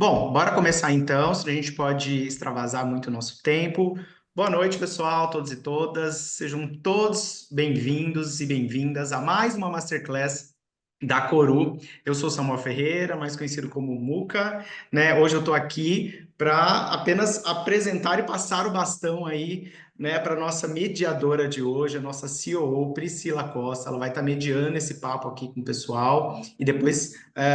Bom, bora começar então, senão a gente pode extravasar muito o nosso tempo. Boa noite, pessoal, todos e todas. Sejam todos bem-vindos e bem-vindas a mais uma Masterclass da Coru. Eu sou Samuel Ferreira, mais conhecido como Muca, né? Hoje eu estou aqui para apenas apresentar e passar o bastão aí, né, para nossa mediadora de hoje, a nossa COO, Priscila Costa. Ela vai estar mediando esse papo aqui com o pessoal e depois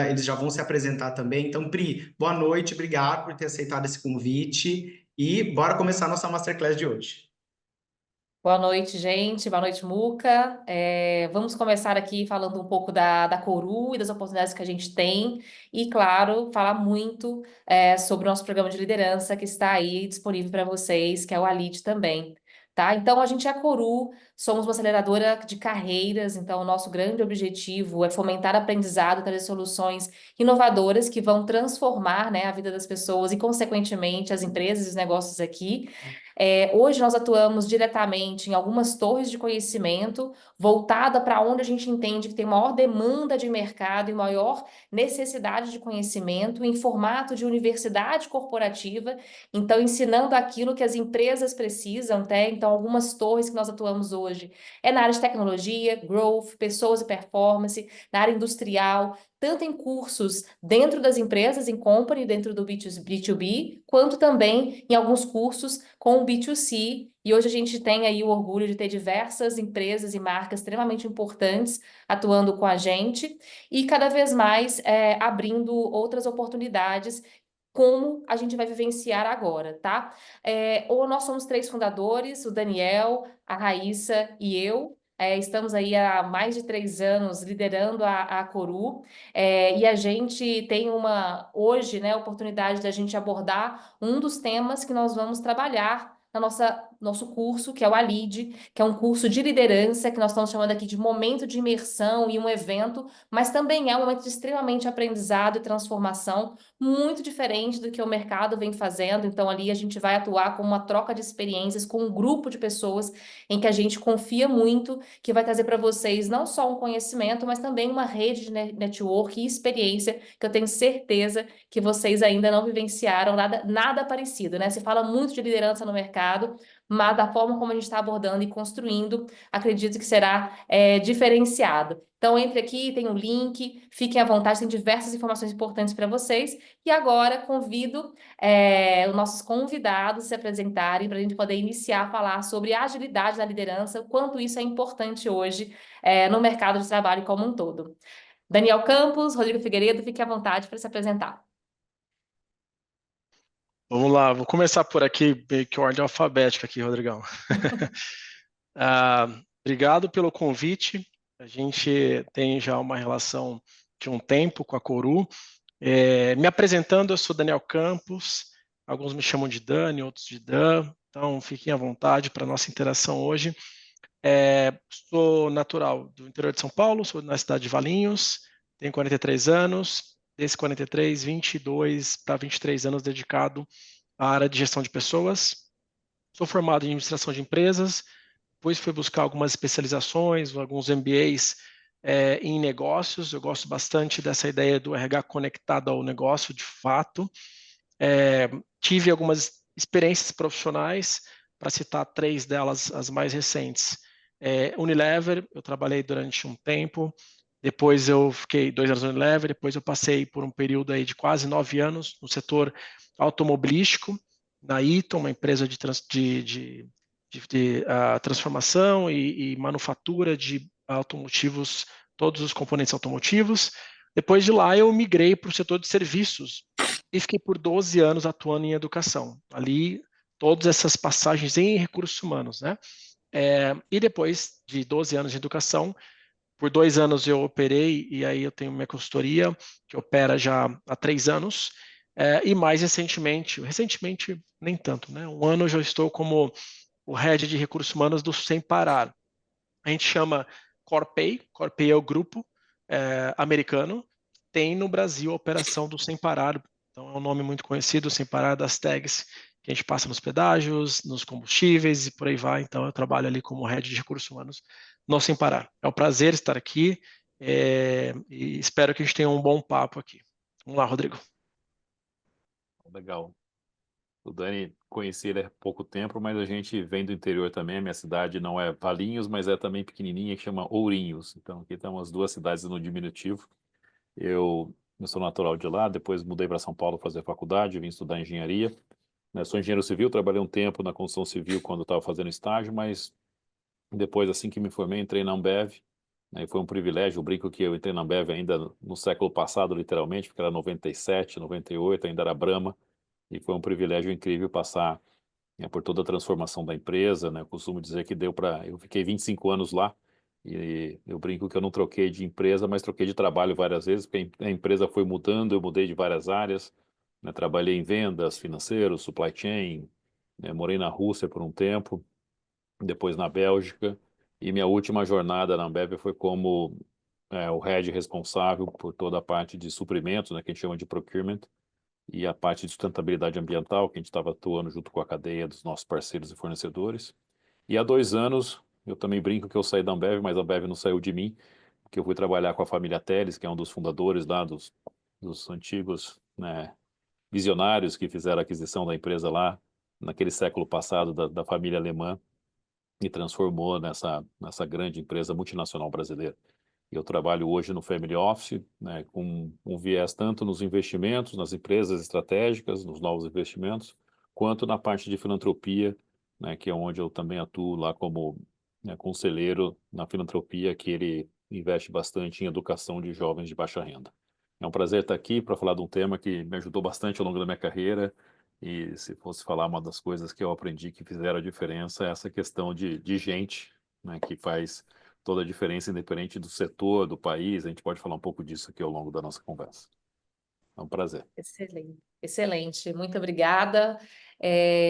eles já vão se apresentar também. Então, Pri, boa noite, obrigado por ter aceitado esse convite e bora começar a nossa Masterclass de hoje. Boa noite, gente. Boa noite, Muca. Vamos começar aqui falando um pouco da Coru e das oportunidades que a gente tem. E, claro, falar muito sobre o nosso programa de liderança que está aí disponível para vocês, que é o Alid também. Tá? Então, a gente é a Coru, somos uma aceleradora de carreiras. Então, o nosso grande objetivo é fomentar aprendizado, trazer soluções inovadoras que vão transformar, né, a vida das pessoas e, consequentemente, as empresas e os negócios aqui. Hoje nós atuamos diretamente em algumas torres de conhecimento, voltada para onde a gente entende que tem maior demanda de mercado e maior necessidade de conhecimento, em formato de universidade corporativa, então ensinando aquilo que as empresas precisam, até. Então, algumas torres que nós atuamos hoje é na área de tecnologia, growth, pessoas e performance, na área industrial, tanto em cursos dentro das empresas, em company, dentro do B2B, quanto também em alguns cursos com o B2C. E hoje a gente tem aí o orgulho de ter diversas empresas e marcas extremamente importantes atuando com a gente e cada vez mais abrindo outras oportunidades, como a gente vai vivenciar agora, tá? Ou nós somos três fundadores, o Daniel, a Raíssa e eu. Estamos aí há mais de 3 anos liderando a Coru, e a gente tem hoje, né, oportunidade da gente abordar um dos temas que nós vamos trabalhar na nosso curso, que é o ALID, que é um curso de liderança, que nós estamos chamando aqui de momento de imersão e um evento, mas também é um momento de extremamente aprendizado e transformação, muito diferente do que o mercado vem fazendo. Então, ali a gente vai atuar com uma troca de experiências com um grupo de pessoas em que a gente confia muito, que vai trazer para vocês não só um conhecimento, mas também uma rede de network e experiência que eu tenho certeza que vocês ainda não vivenciaram nada parecido, né? Se fala muito de liderança no mercado, mas da forma como a gente está abordando e construindo, acredito que será diferenciado. Então, entre aqui, tem o link, fiquem à vontade, tem diversas informações importantes para vocês. E agora convido os nossos convidados a se apresentarem para a gente poder iniciar a falar sobre a agilidade na liderança, o quanto isso é importante hoje no mercado de trabalho como um todo. Daniel Campos, Rodrigo Figueiredo, fique à vontade para se apresentar. Vamos lá, vou começar por aqui, meio que ordem alfabética aqui, Rodrigão. Obrigado pelo convite. A gente tem já uma relação de um tempo com a Coru. Me apresentando, eu sou Daniel Campos, alguns me chamam de Dani, outros de Dan, então fiquem à vontade para a nossa interação hoje. Sou natural do interior de São Paulo, sou na cidade de Valinhos, tenho 43 anos, desses 43, 22 para 23 anos dedicado à área de gestão de pessoas. Sou formado em administração de empresas, depois fui buscar algumas especializações, alguns MBAs em negócios. Eu gosto bastante dessa ideia do RH conectado ao negócio, de fato. Tive algumas experiências profissionais, para citar três delas, as mais recentes. Unilever, eu trabalhei durante um tempo, depois eu fiquei 2 anos no Unilever, depois eu passei por um período aí de quase 9 anos no setor automobilístico, na Eaton, uma empresa de transformação e manufatura de automotivos, todos os componentes automotivos. Depois de lá, eu migrei para o setor de serviços e fiquei por 12 anos atuando em educação. Ali, todas essas passagens em recursos humanos, né? E depois de 12 anos de educação, por 2 anos eu operei, e aí eu tenho minha consultoria, que opera já há 3 anos, e mais recentemente nem tanto, né? Um ano eu já estou como o head de recursos humanos do Sem Parar. A gente chama Corpay. Corpay é o grupo americano, tem no Brasil a operação do Sem Parar, então é um nome muito conhecido, Sem Parar das tags, que a gente passa nos pedágios, nos combustíveis e por aí vai. Então eu trabalho ali como head de recursos humanos no Sem Parar. É um prazer estar aqui e espero que a gente tenha um bom papo aqui. Vamos lá, Rodrigo. Legal. O Dani, conheci ele há pouco tempo, mas a gente vem do interior também. A minha cidade não é Valinhos, mas é também pequenininha, que chama Ourinhos. Então, aqui estão as duas cidades no diminutivo. Eu sou natural de lá, depois mudei para São Paulo fazer faculdade, vim estudar engenharia. Né, sou engenheiro civil, trabalhei um tempo na construção civil quando estava fazendo estágio, mas depois, assim que me formei, entrei na Ambev. Né, e foi um privilégio. Eu brinco que eu entrei na Ambev ainda no século passado, literalmente, porque era 97, 98, ainda era Brahma. E foi um privilégio incrível passar, né, por toda a transformação da empresa, né? Eu costumo dizer que deu para... Eu fiquei 25 anos lá e eu brinco que eu não troquei de empresa, mas troquei de trabalho várias vezes, porque a empresa foi mudando, eu mudei de várias áreas, né? Trabalhei em vendas, financeiro, supply chain, né? Morei na Rússia por um tempo, depois na Bélgica, e minha última jornada na Ambev foi como o head responsável por toda a parte de suprimentos, né? Que a gente chama de procurement, e a parte de sustentabilidade ambiental, que a gente estava atuando junto com a cadeia dos nossos parceiros e fornecedores. E há 2 anos, eu também brinco que eu saí da Ambev, mas a Ambev não saiu de mim, porque eu fui trabalhar com a família Teles, que é um dos fundadores lá, dos antigos, né, visionários que fizeram a aquisição da empresa lá, naquele século passado, da família alemã, e transformou nessa grande empresa multinacional brasileira. Eu trabalho hoje no Family Office, né, com um viés tanto nos investimentos, nas empresas estratégicas, nos novos investimentos, quanto na parte de filantropia, né, que é onde eu também atuo lá como, né, conselheiro na filantropia, que ele investe bastante em educação de jovens de baixa renda. É um prazer estar aqui para falar de um tema que me ajudou bastante ao longo da minha carreira, e se fosse falar uma das coisas que eu aprendi que fizeram a diferença é essa questão de gente, né, que faz toda a diferença, independente do setor, do país. A gente pode falar um pouco disso aqui ao longo da nossa conversa. É um prazer. Excelente, excelente, muito obrigada.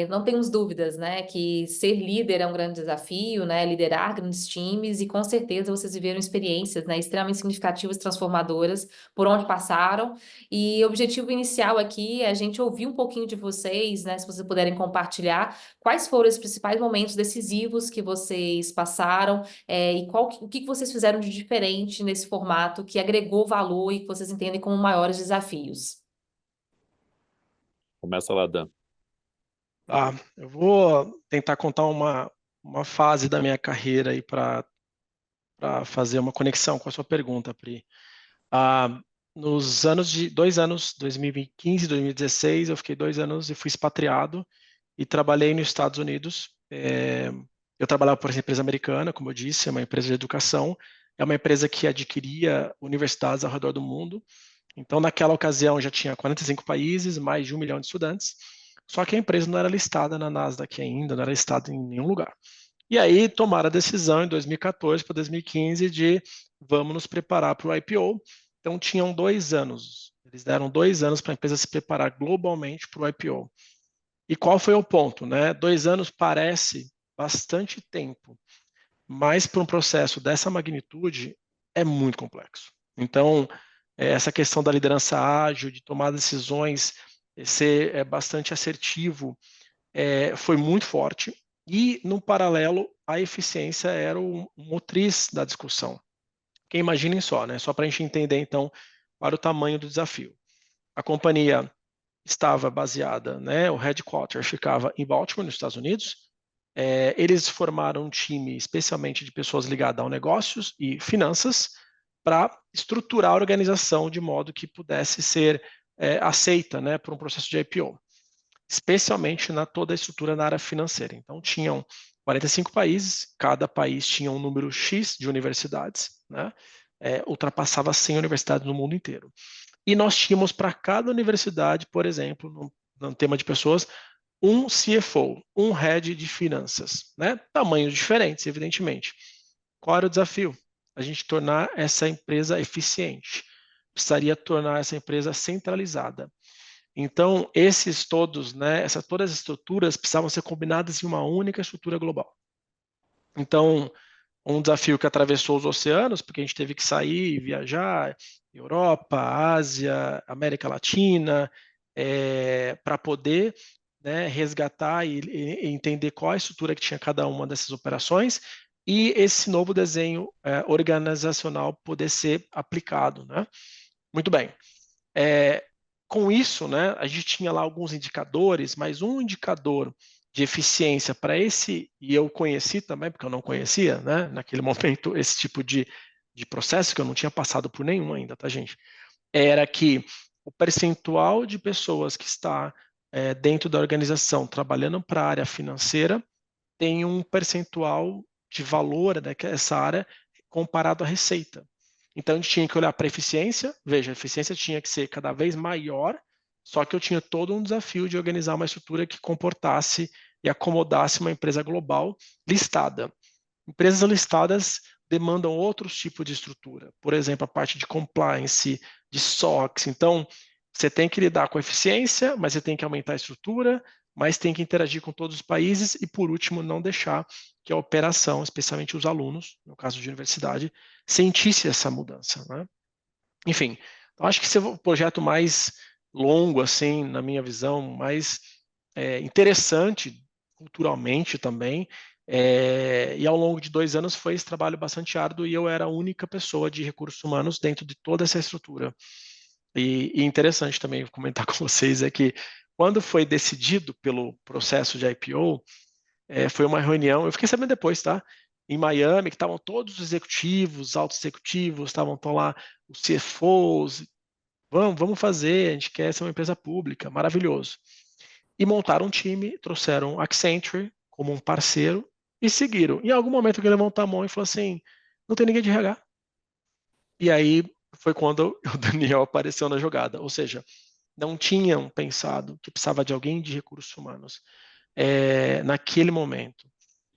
Não temos dúvidas, né, que ser líder é um grande desafio, né, liderar grandes times e com certeza vocês viveram experiências, né, extremamente significativas, transformadoras por onde passaram. E o objetivo inicial aqui é a gente ouvir um pouquinho de vocês, né, se vocês puderem compartilhar quais foram os principais momentos decisivos que vocês passaram, e o que vocês fizeram de diferente nesse formato que agregou valor e que vocês entendem como maiores desafios. Começa lá, Dan. Eu vou tentar contar uma fase da minha carreira aí para fazer uma conexão com a sua pergunta, Pri. Nos anos 2015 e 2016, eu fiquei 2 anos e fui expatriado e trabalhei nos Estados Unidos. Eu trabalhava por essa empresa americana, como eu disse, é uma empresa de educação, é uma empresa que adquiria universidades ao redor do mundo. Então, naquela ocasião, já tinha 45 países, mais de 1 milhão de estudantes, só que a empresa não era listada na Nasdaq ainda, não era listada em nenhum lugar. E aí tomaram a decisão em 2014 para 2015 de vamos nos preparar para o IPO. Então tinham 2 anos, eles deram 2 anos para a empresa se preparar globalmente para o IPO. E qual foi o ponto, né? 2 anos parece bastante tempo, mas para um processo dessa magnitude é muito complexo. Então, essa questão da liderança ágil, de tomar decisões, ser bastante assertivo, foi muito forte. E, no paralelo, a eficiência era o motriz da discussão. Porque imaginem só, né? Só para a gente entender, então, para o tamanho do desafio. A companhia estava baseada, né? O headquarter ficava em Baltimore, nos Estados Unidos. Eles formaram um time especialmente de pessoas ligadas a negócios e finanças para estruturar a organização de modo que pudesse ser aceita, né, por um processo de IPO, especialmente na toda a estrutura na área financeira. Então, tinham 45 países, cada país tinha um número X de universidades, né, ultrapassava 100 universidades no mundo inteiro. E nós tínhamos para cada universidade, por exemplo, no tema de pessoas, um CFO, um head de finanças, né? Tamanhos diferentes, evidentemente. Qual era o desafio? A gente tornar essa empresa eficiente. Precisaria tornar essa empresa centralizada. Então, esses todos, né, todas as estruturas precisavam ser combinadas em uma única estrutura global. Então, um desafio que atravessou os oceanos, porque a gente teve que sair e viajar, Europa, Ásia, América Latina, para poder, né, resgatar e entender qual a estrutura que tinha cada uma dessas operações e esse novo desenho organizacional poder ser aplicado, né? Muito bem. com isso, né, a gente tinha lá alguns indicadores, mas um indicador de eficiência para esse, e eu conheci também, porque eu não conhecia, né, naquele momento, esse tipo de processo, que eu não tinha passado por nenhum ainda, tá, gente? Era que o percentual de pessoas que está dentro da organização trabalhando para a área financeira tem um percentual de valor, né, que essa área comparado à receita. Então a gente tinha que olhar para a eficiência, veja, a eficiência tinha que ser cada vez maior, só que eu tinha todo um desafio de organizar uma estrutura que comportasse e acomodasse uma empresa global listada. Empresas listadas demandam outros tipos de estrutura, por exemplo, a parte de compliance, de SOX. Então, você tem que lidar com a eficiência, mas você tem que aumentar a estrutura, mas tem que interagir com todos os países e, por último, não deixar que a operação, especialmente os alunos, no caso de universidade, sentisse essa mudança, né? Enfim, eu acho que esse é o projeto mais longo, assim, na minha visão, mais interessante culturalmente também. E ao longo de 2 anos foi esse trabalho bastante árduo e eu era a única pessoa de recursos humanos dentro de toda essa estrutura. E interessante também comentar com vocês é que quando foi decidido pelo processo de IPO, foi uma reunião, eu fiquei sabendo depois, tá? Em Miami, que estavam todos os executivos, altos executivos, estavam lá os CFOs, vamos fazer, a gente quer ser uma empresa pública, maravilhoso. E montaram um time, trouxeram Accenture como um parceiro e seguiram. Em algum momento ele levantou a mão e falou assim, não tem ninguém de RH. E aí foi quando o Daniel apareceu na jogada, ou seja, não tinham pensado que precisava de alguém de recursos humanos naquele momento.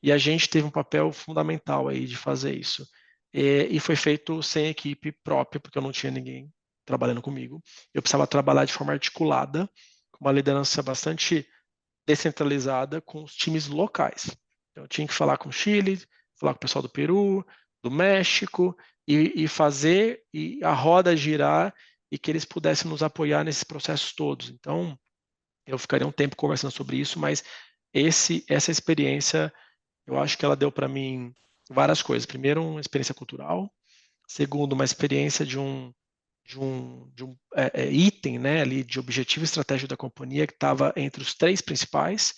E a gente teve um papel fundamental aí de fazer isso. E foi feito sem equipe própria, porque eu não tinha ninguém trabalhando comigo. Eu precisava trabalhar de forma articulada, com uma liderança bastante descentralizada com os times locais. Então, eu tinha que falar com o Chile, falar com o pessoal do Peru, do México, e fazer a roda girar e que eles pudessem nos apoiar nesses processos todos. Então, eu ficaria um tempo conversando sobre isso, mas essa experiência, eu acho que ela deu para mim várias coisas. Primeiro, uma experiência cultural. Segundo, uma experiência de um item, né, ali de objetivo estratégico da companhia que estava entre os 3 principais.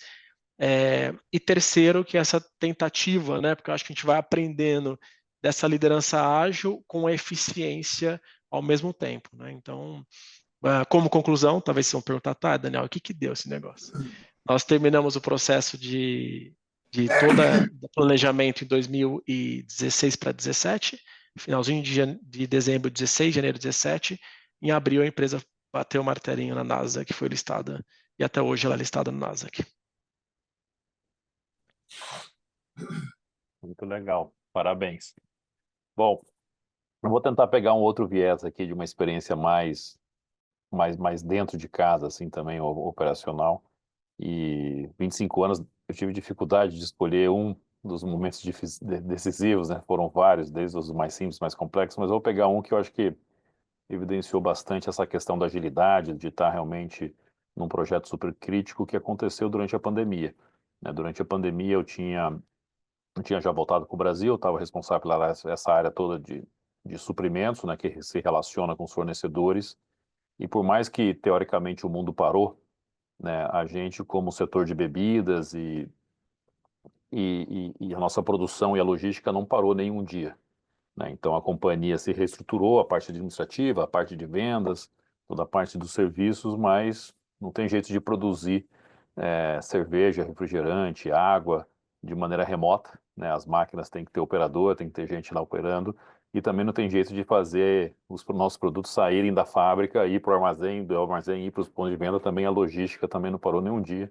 E terceiro, que é essa tentativa, né, porque eu acho que a gente vai aprendendo dessa liderança ágil com eficiência ao mesmo tempo, né? Então, como conclusão, talvez vocês vão perguntar, tá, Daniel, o que deu esse negócio? Nós terminamos o processo de todo o planejamento em 2016 para 2017, finalzinho de dezembro de 16, janeiro de 17, em abril a empresa bateu o martelinho na Nasdaq, que foi listada, e até hoje ela é listada no Nasdaq. Muito legal, parabéns. Bom, eu vou tentar pegar um outro viés aqui de uma experiência mais dentro de casa, assim, também, operacional. E 25 anos eu tive dificuldade de escolher um dos momentos decisivos, né? Foram vários, desde os mais simples, mais complexos, mas eu vou pegar um que eu acho que evidenciou bastante essa questão da agilidade, de estar realmente num projeto super crítico que aconteceu durante a pandemia, né? Durante a pandemia eu tinha já voltado para o Brasil, eu estava responsável pela essa área toda de suprimentos, né, que se relaciona com os fornecedores, e por mais que teoricamente o mundo parou, né, a gente como setor de bebidas e a nossa produção e a logística não parou nenhum dia, né? Então a companhia se reestruturou, a parte administrativa, a parte de vendas, toda a parte dos serviços, mas não tem jeito de produzir cerveja, refrigerante, água de maneira remota, né? As máquinas têm que ter operador, tem que ter gente lá operando, e também não tem jeito de fazer os nossos produtos saírem da fábrica, ir para o armazém, do armazém ir para os pontos de venda, também a logística também não parou nenhum dia,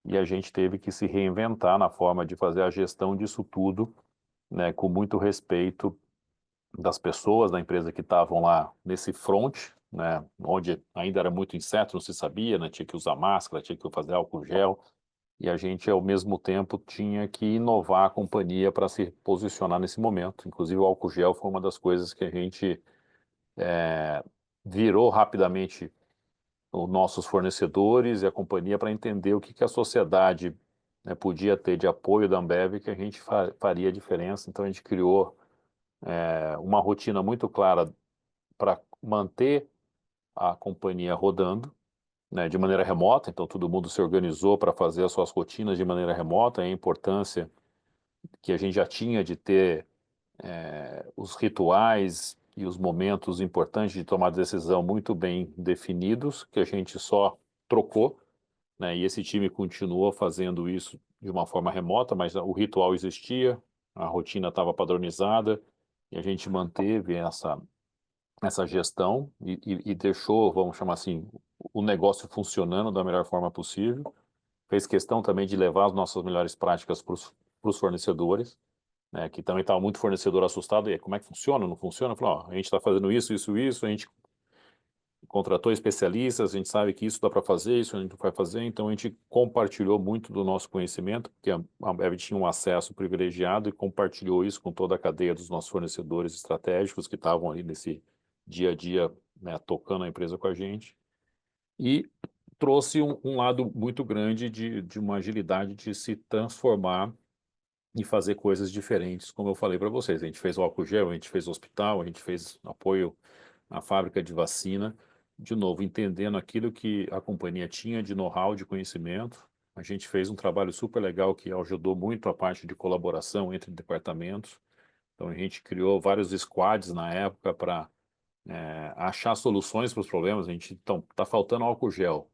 e a gente teve que se reinventar na forma de fazer a gestão disso tudo, né? Com muito respeito das pessoas da empresa que estavam lá nesse front, né, onde ainda era muito incerto, não se sabia, né, tinha que usar máscara, tinha que fazer álcool gel, e a gente, ao mesmo tempo, tinha que inovar a companhia para se posicionar nesse momento. Inclusive, o álcool gel foi uma das coisas que a gente virou rapidamente os nossos fornecedores e a companhia para entender o que a sociedade, né, podia ter de apoio da Ambev que a gente faria diferença. Então, a gente criou uma rotina muito clara para manter a companhia rodando, né, de maneira remota, então todo mundo se organizou para fazer as suas rotinas de maneira remota, a importância que a gente já tinha de ter os rituais e os momentos importantes de tomar decisão muito bem definidos, que a gente só trocou, né, e esse time continua fazendo isso de uma forma remota, mas o ritual existia, a rotina estava padronizada, e a gente manteve essa gestão e deixou, vamos chamar assim, o negócio funcionando da melhor forma possível. Fez questão também de levar as nossas melhores práticas para os fornecedores, né, que também estava muito fornecedor assustado. E aí, como é que funciona? Não funciona? Falou, ó, a gente está fazendo isso, isso, isso, a gente contratou especialistas, a gente sabe que isso dá para fazer, isso a gente não vai fazer, então a gente compartilhou muito do nosso conhecimento, porque a Ambev tinha um acesso privilegiado e compartilhou isso com toda a cadeia dos nossos fornecedores estratégicos que estavam ali nesse dia a dia, né, tocando a empresa com a gente, e trouxe um lado muito grande de uma agilidade de se transformar e fazer coisas diferentes, como eu falei para vocês. A gente fez o álcool gel, a gente fez o hospital, a gente fez apoio à fábrica de vacina, de novo, entendendo aquilo que a companhia tinha de know-how, de conhecimento. A gente fez um trabalho super legal que ajudou muito a parte de colaboração entre departamentos. Então, a gente criou vários squads na época para achar soluções para os problemas. Então, está faltando álcool gel.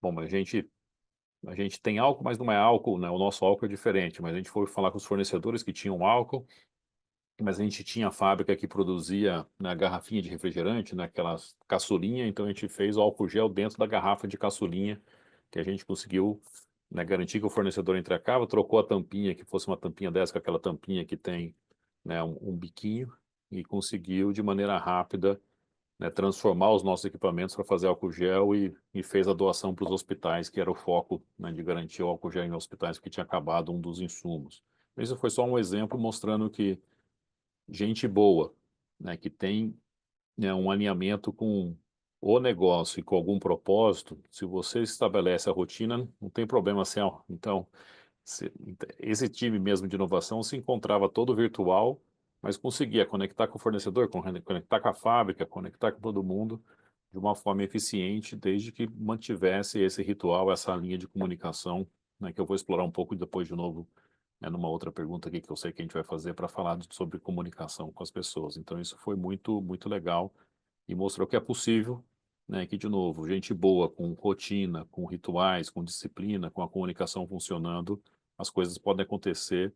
Bom, mas a gente tem álcool, mas não é álcool, né? O nosso álcool é diferente, mas a gente foi falar com os fornecedores que tinham álcool, mas a gente tinha a fábrica que produzia na garrafinha de refrigerante, naquelas caçulinha, então a gente fez o álcool gel dentro da garrafa de caçulinha, que a gente conseguiu, né, garantir que o fornecedor entregava, trocou a tampinha, que fosse uma tampinha dessa, com aquela tampinha que tem, né, um biquinho, e conseguiu de maneira rápida, né, transformar os nossos equipamentos para fazer álcool gel e fez a doação para os hospitais, que era o foco, né, de garantir o álcool gel em hospitais, porque tinha acabado um dos insumos. Isso foi só um exemplo mostrando que gente boa, né, que tem, né, um alinhamento com o negócio e com algum propósito, se você estabelece a rotina, não tem problema assim, ó. Então, esse time mesmo de inovação se encontrava todo virtual, mas conseguia conectar com o fornecedor, conectar com a fábrica, conectar com todo mundo de uma forma eficiente, desde que mantivesse esse ritual, essa linha de comunicação, né, que eu vou explorar um pouco depois de novo, né, numa outra pergunta aqui que eu sei que a gente vai fazer para falar sobre comunicação com as pessoas. Então isso foi muito, muito legal e mostrou que é possível, né, que de novo, gente boa, com rotina, com rituais, com disciplina, com a comunicação funcionando, as coisas podem acontecer,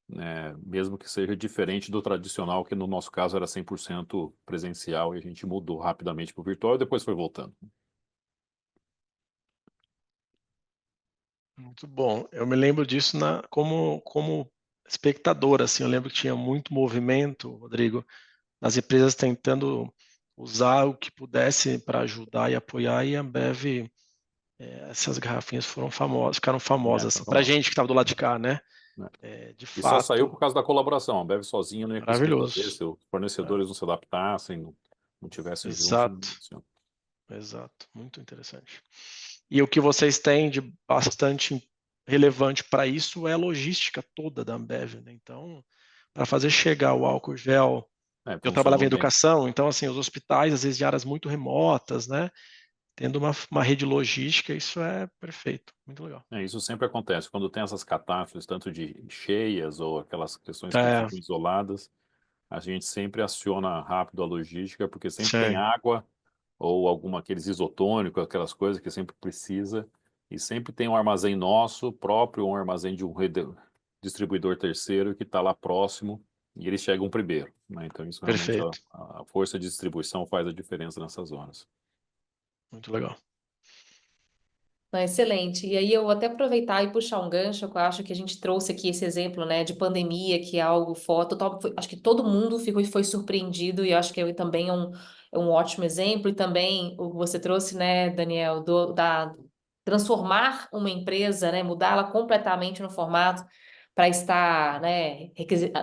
né, mesmo que seja diferente do tradicional, que no nosso caso era 100% presencial e a gente mudou rapidamente para o virtual e depois foi voltando. Muito bom. Eu me lembro disso como espectador, assim, eu lembro que tinha muito movimento, Rodrigo, nas empresas tentando usar o que pudesse para ajudar e apoiar, e a Ambev, essas garrafinhas ficaram famosas, assim, para a gente que estava do lado de cá, né? Né? De E só saiu fato, por causa da colaboração. A Ambev sozinha não ia conseguir fazer, maravilhoso. se os fornecedores não se adaptassem, não tivessem juntos, não Exato, funciona. exato, muito interessante. E o que vocês têm de bastante relevante para isso é a logística toda da Ambev, né? Então, para fazer chegar o álcool gel, eu trabalhava Funcionou em bem. educação, então assim, os hospitais, às vezes de áreas muito remotas, né? Tendo uma rede logística, isso é perfeito, muito legal. Isso sempre acontece. Quando tem essas catástrofes, tanto de cheias ou aquelas questões que É, ficam isoladas, a gente sempre aciona rápido a logística, porque sempre tem sim, água ou aqueles isotônicos, aquelas coisas que sempre precisa, e sempre tem um armazém nosso próprio, um armazém de um distribuidor terceiro que está lá próximo e eles chegam primeiro, né? Então isso realmente perfeito, a força de distribuição faz a diferença nessas horas. muito legal. Não, excelente. E aí eu vou até aproveitar e puxar um gancho, que eu acho que a gente trouxe aqui esse exemplo, né, de pandemia, que é algo acho que todo mundo foi surpreendido e eu acho que também é um ótimo exemplo. E também o que você trouxe, né, Daniel, da transformar uma empresa, né, mudá-la completamente no formato para estar, né,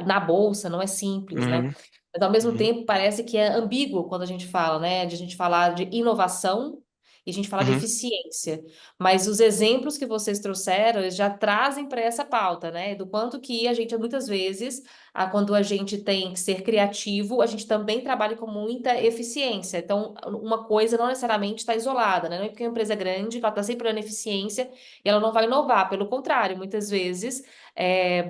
na bolsa, não é simples, né? Uhum, Mas ao mesmo uhum, tempo parece que é ambíguo quando a gente fala, né, de a gente falar de inovação e a gente falar de uhum, eficiência. Mas os exemplos que vocês trouxeram eles já trazem para essa pauta, né? Do quanto que a gente muitas vezes quando a gente tem que ser criativo, a gente também trabalha com muita eficiência. Então, uma coisa não necessariamente está isolada, né? Não é porque é uma empresa grande que ela está sempre olhando eficiência e ela não vai inovar. Pelo contrário, muitas vezes,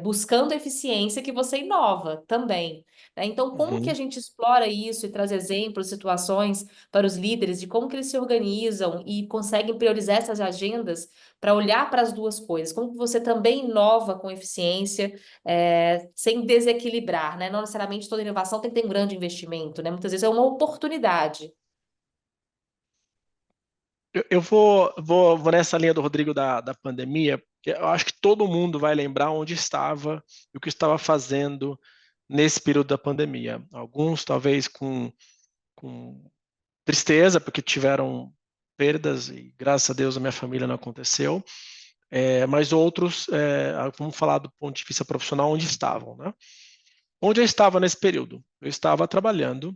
buscando eficiência que você inova também, né? Então, como que a Uhum. gente explora isso e traz exemplos, situações para os líderes de como que eles se organizam e conseguem priorizar essas agendas para olhar para as duas coisas? Como que você também inova com eficiência, sem desequilibrar, né? Não necessariamente toda inovação tem que ter um grande investimento, né? Muitas vezes é uma oportunidade. Eu vou nessa linha do Rodrigo da pandemia, porque eu acho que todo mundo vai lembrar onde estava e o que estava fazendo nesse período da pandemia. Alguns talvez com tristeza, porque tiveram perdas e graças a Deus a minha família não aconteceu. Mas outros, vamos falar do ponto de vista profissional, onde estavam, né? Onde eu estava nesse período? Eu estava trabalhando,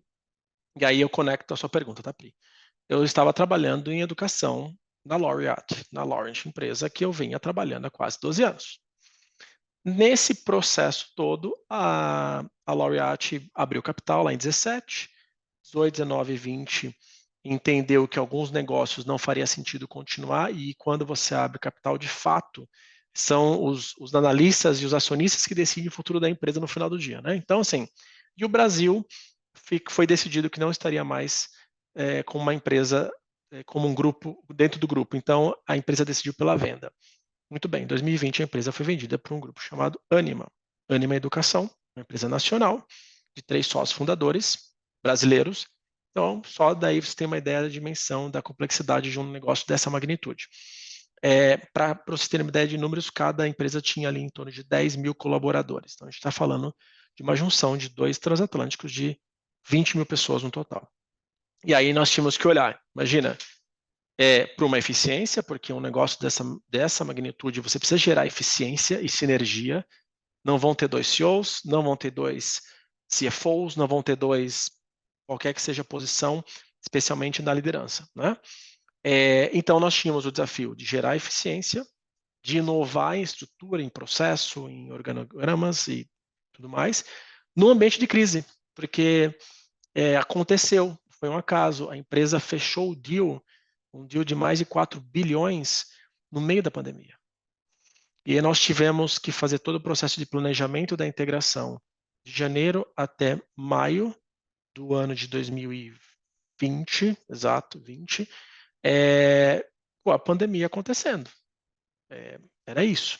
e aí eu conecto a sua pergunta, tá, Pri? Eu estava trabalhando em educação na Laureate, na Laurent, empresa que eu vinha trabalhando há quase 12 anos. Nesse processo todo, a Laureate abriu capital lá em 17, 18, 19 e 20, entendeu que alguns negócios não faria sentido continuar, e quando você abre capital, de fato, são os analistas e os acionistas que decidem o futuro da empresa no final do dia, né? Então, assim, e o Brasil foi decidido que não estaria mais como uma empresa, como um grupo, dentro do grupo. Então, a empresa decidiu pela venda. Muito bem, em 2020 a empresa foi vendida para um grupo chamado Anima. Anima Educação, uma empresa nacional, de 3 sócios fundadores brasileiros. Então, só daí você tem uma ideia da dimensão, da complexidade de um negócio dessa magnitude. Para você ter uma ideia de números, cada empresa tinha ali em torno de 10 mil colaboradores. Então, a gente está falando de uma junção de 2 transatlânticos de 20 mil pessoas no total. E aí nós tínhamos que olhar, imagina, para uma eficiência, porque um negócio dessa magnitude você precisa gerar eficiência e sinergia. Não vão ter 2 CEOs, não vão ter 2 CFOs, não vão ter 2, qualquer que seja a posição, especialmente na liderança, né? Então nós tínhamos o desafio de gerar eficiência, de inovar em estrutura, em processo, em organogramas e tudo mais, no ambiente de crise, porque aconteceu, foi um acaso, a empresa fechou o deal, um deal de mais de 4 bilhões no meio da pandemia. E aí nós tivemos que fazer todo o processo de planejamento da integração de janeiro até maio do ano de 2020, exato, 20, com a pandemia acontecendo. Era isso.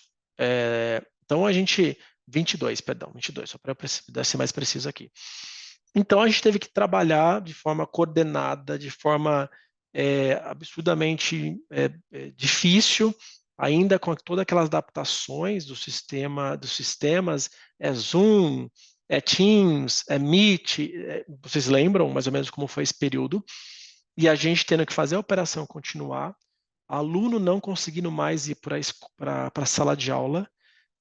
Então a gente, 22, só para ser mais preciso aqui. Então a gente teve que trabalhar de forma coordenada, de forma absurdamente difícil, ainda com todas aquelas adaptações dos sistemas, Zoom, Teams, Meet, vocês lembram mais ou menos como foi esse período? E a gente tendo que fazer a operação continuar, aluno não conseguindo mais ir para a sala de aula,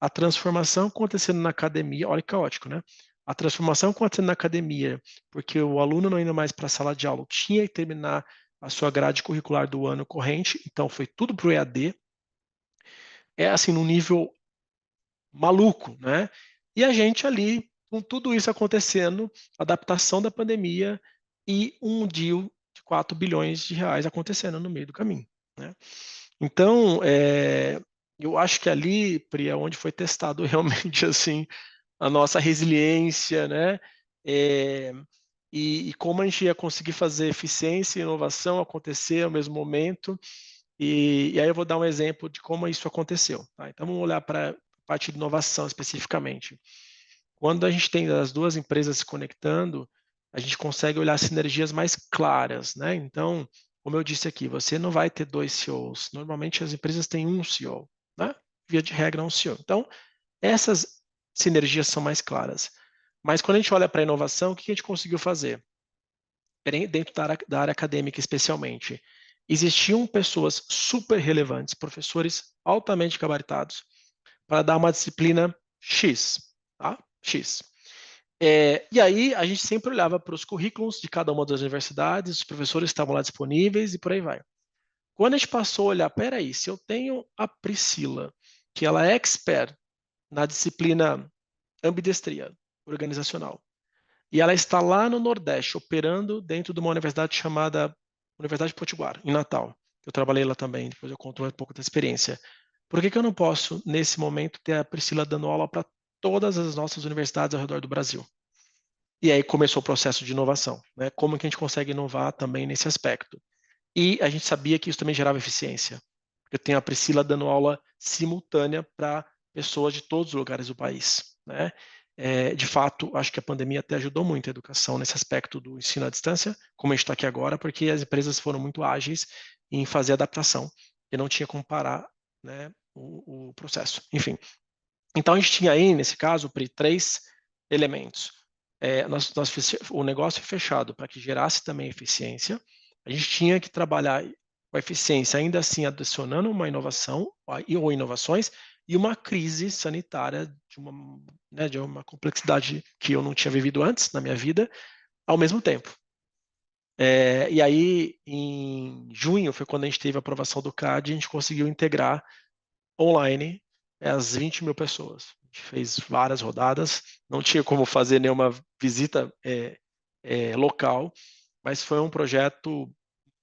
a transformação acontecendo na academia, olha que caótico, né? A transformação acontecendo na academia, porque o aluno não indo mais para a sala de aula, tinha que terminar a sua grade curricular do ano corrente, então foi tudo para o EAD, assim, num nível maluco, né? E a gente ali, com tudo isso acontecendo, adaptação da pandemia e um deal de 4 bilhões de reais acontecendo no meio do caminho, né? Então, eu acho que ali, Pri, é onde foi testado realmente assim a nossa resiliência, né? E como a gente ia conseguir fazer eficiência e inovação acontecer ao mesmo momento. E aí eu vou dar um exemplo de como isso aconteceu. Tá? Então vamos olhar para a parte de inovação especificamente. Quando a gente tem as duas empresas se conectando, a gente consegue olhar sinergias mais claras, né? Então, como eu disse aqui, você não vai ter 2 CEOs. Normalmente as empresas têm um CEO, né? Via de regra, um CEO. Então, essas sinergias são mais claras. Mas quando a gente olha para a inovação, o que a gente conseguiu fazer? Dentro da área acadêmica especialmente, existiam pessoas super relevantes, professores altamente gabaritados, para dar uma disciplina X, tá? X. E aí a gente sempre olhava para os currículos de cada uma das universidades, os professores estavam lá disponíveis e por aí vai. Quando a gente passou a olhar, peraí, se eu tenho a Priscila, que ela é expert na disciplina ambidestria, organizacional. E ela está lá no Nordeste, operando dentro de uma universidade chamada Universidade de Potiguar, em Natal. Eu trabalhei lá também, depois eu conto um pouco da experiência. Por que eu não posso, nesse momento, ter a Priscila dando aula para todas as nossas universidades ao redor do Brasil? E aí começou o processo de inovação, né? Como que a gente consegue inovar também nesse aspecto? E a gente sabia que isso também gerava eficiência. Eu tenho a Priscila dando aula simultânea para pessoas de todos os lugares do país, né? De fato, acho que a pandemia até ajudou muito a educação nesse aspecto do ensino à distância, como a gente está aqui agora, porque as empresas foram muito ágeis em fazer adaptação e não tinha como parar, né, o processo. Enfim, então a gente tinha aí, nesse caso, Pri, 3 elementos. O negócio fechado para que gerasse também eficiência. A gente tinha que trabalhar com a eficiência, ainda assim adicionando uma inovação ou inovações e uma crise sanitária de uma complexidade que eu não tinha vivido antes na minha vida, ao mesmo tempo. E aí, em junho, foi quando a gente teve a aprovação do CAD, a gente conseguiu integrar online as 20 mil pessoas. A gente fez várias rodadas, não tinha como fazer nenhuma visita local, mas foi um projeto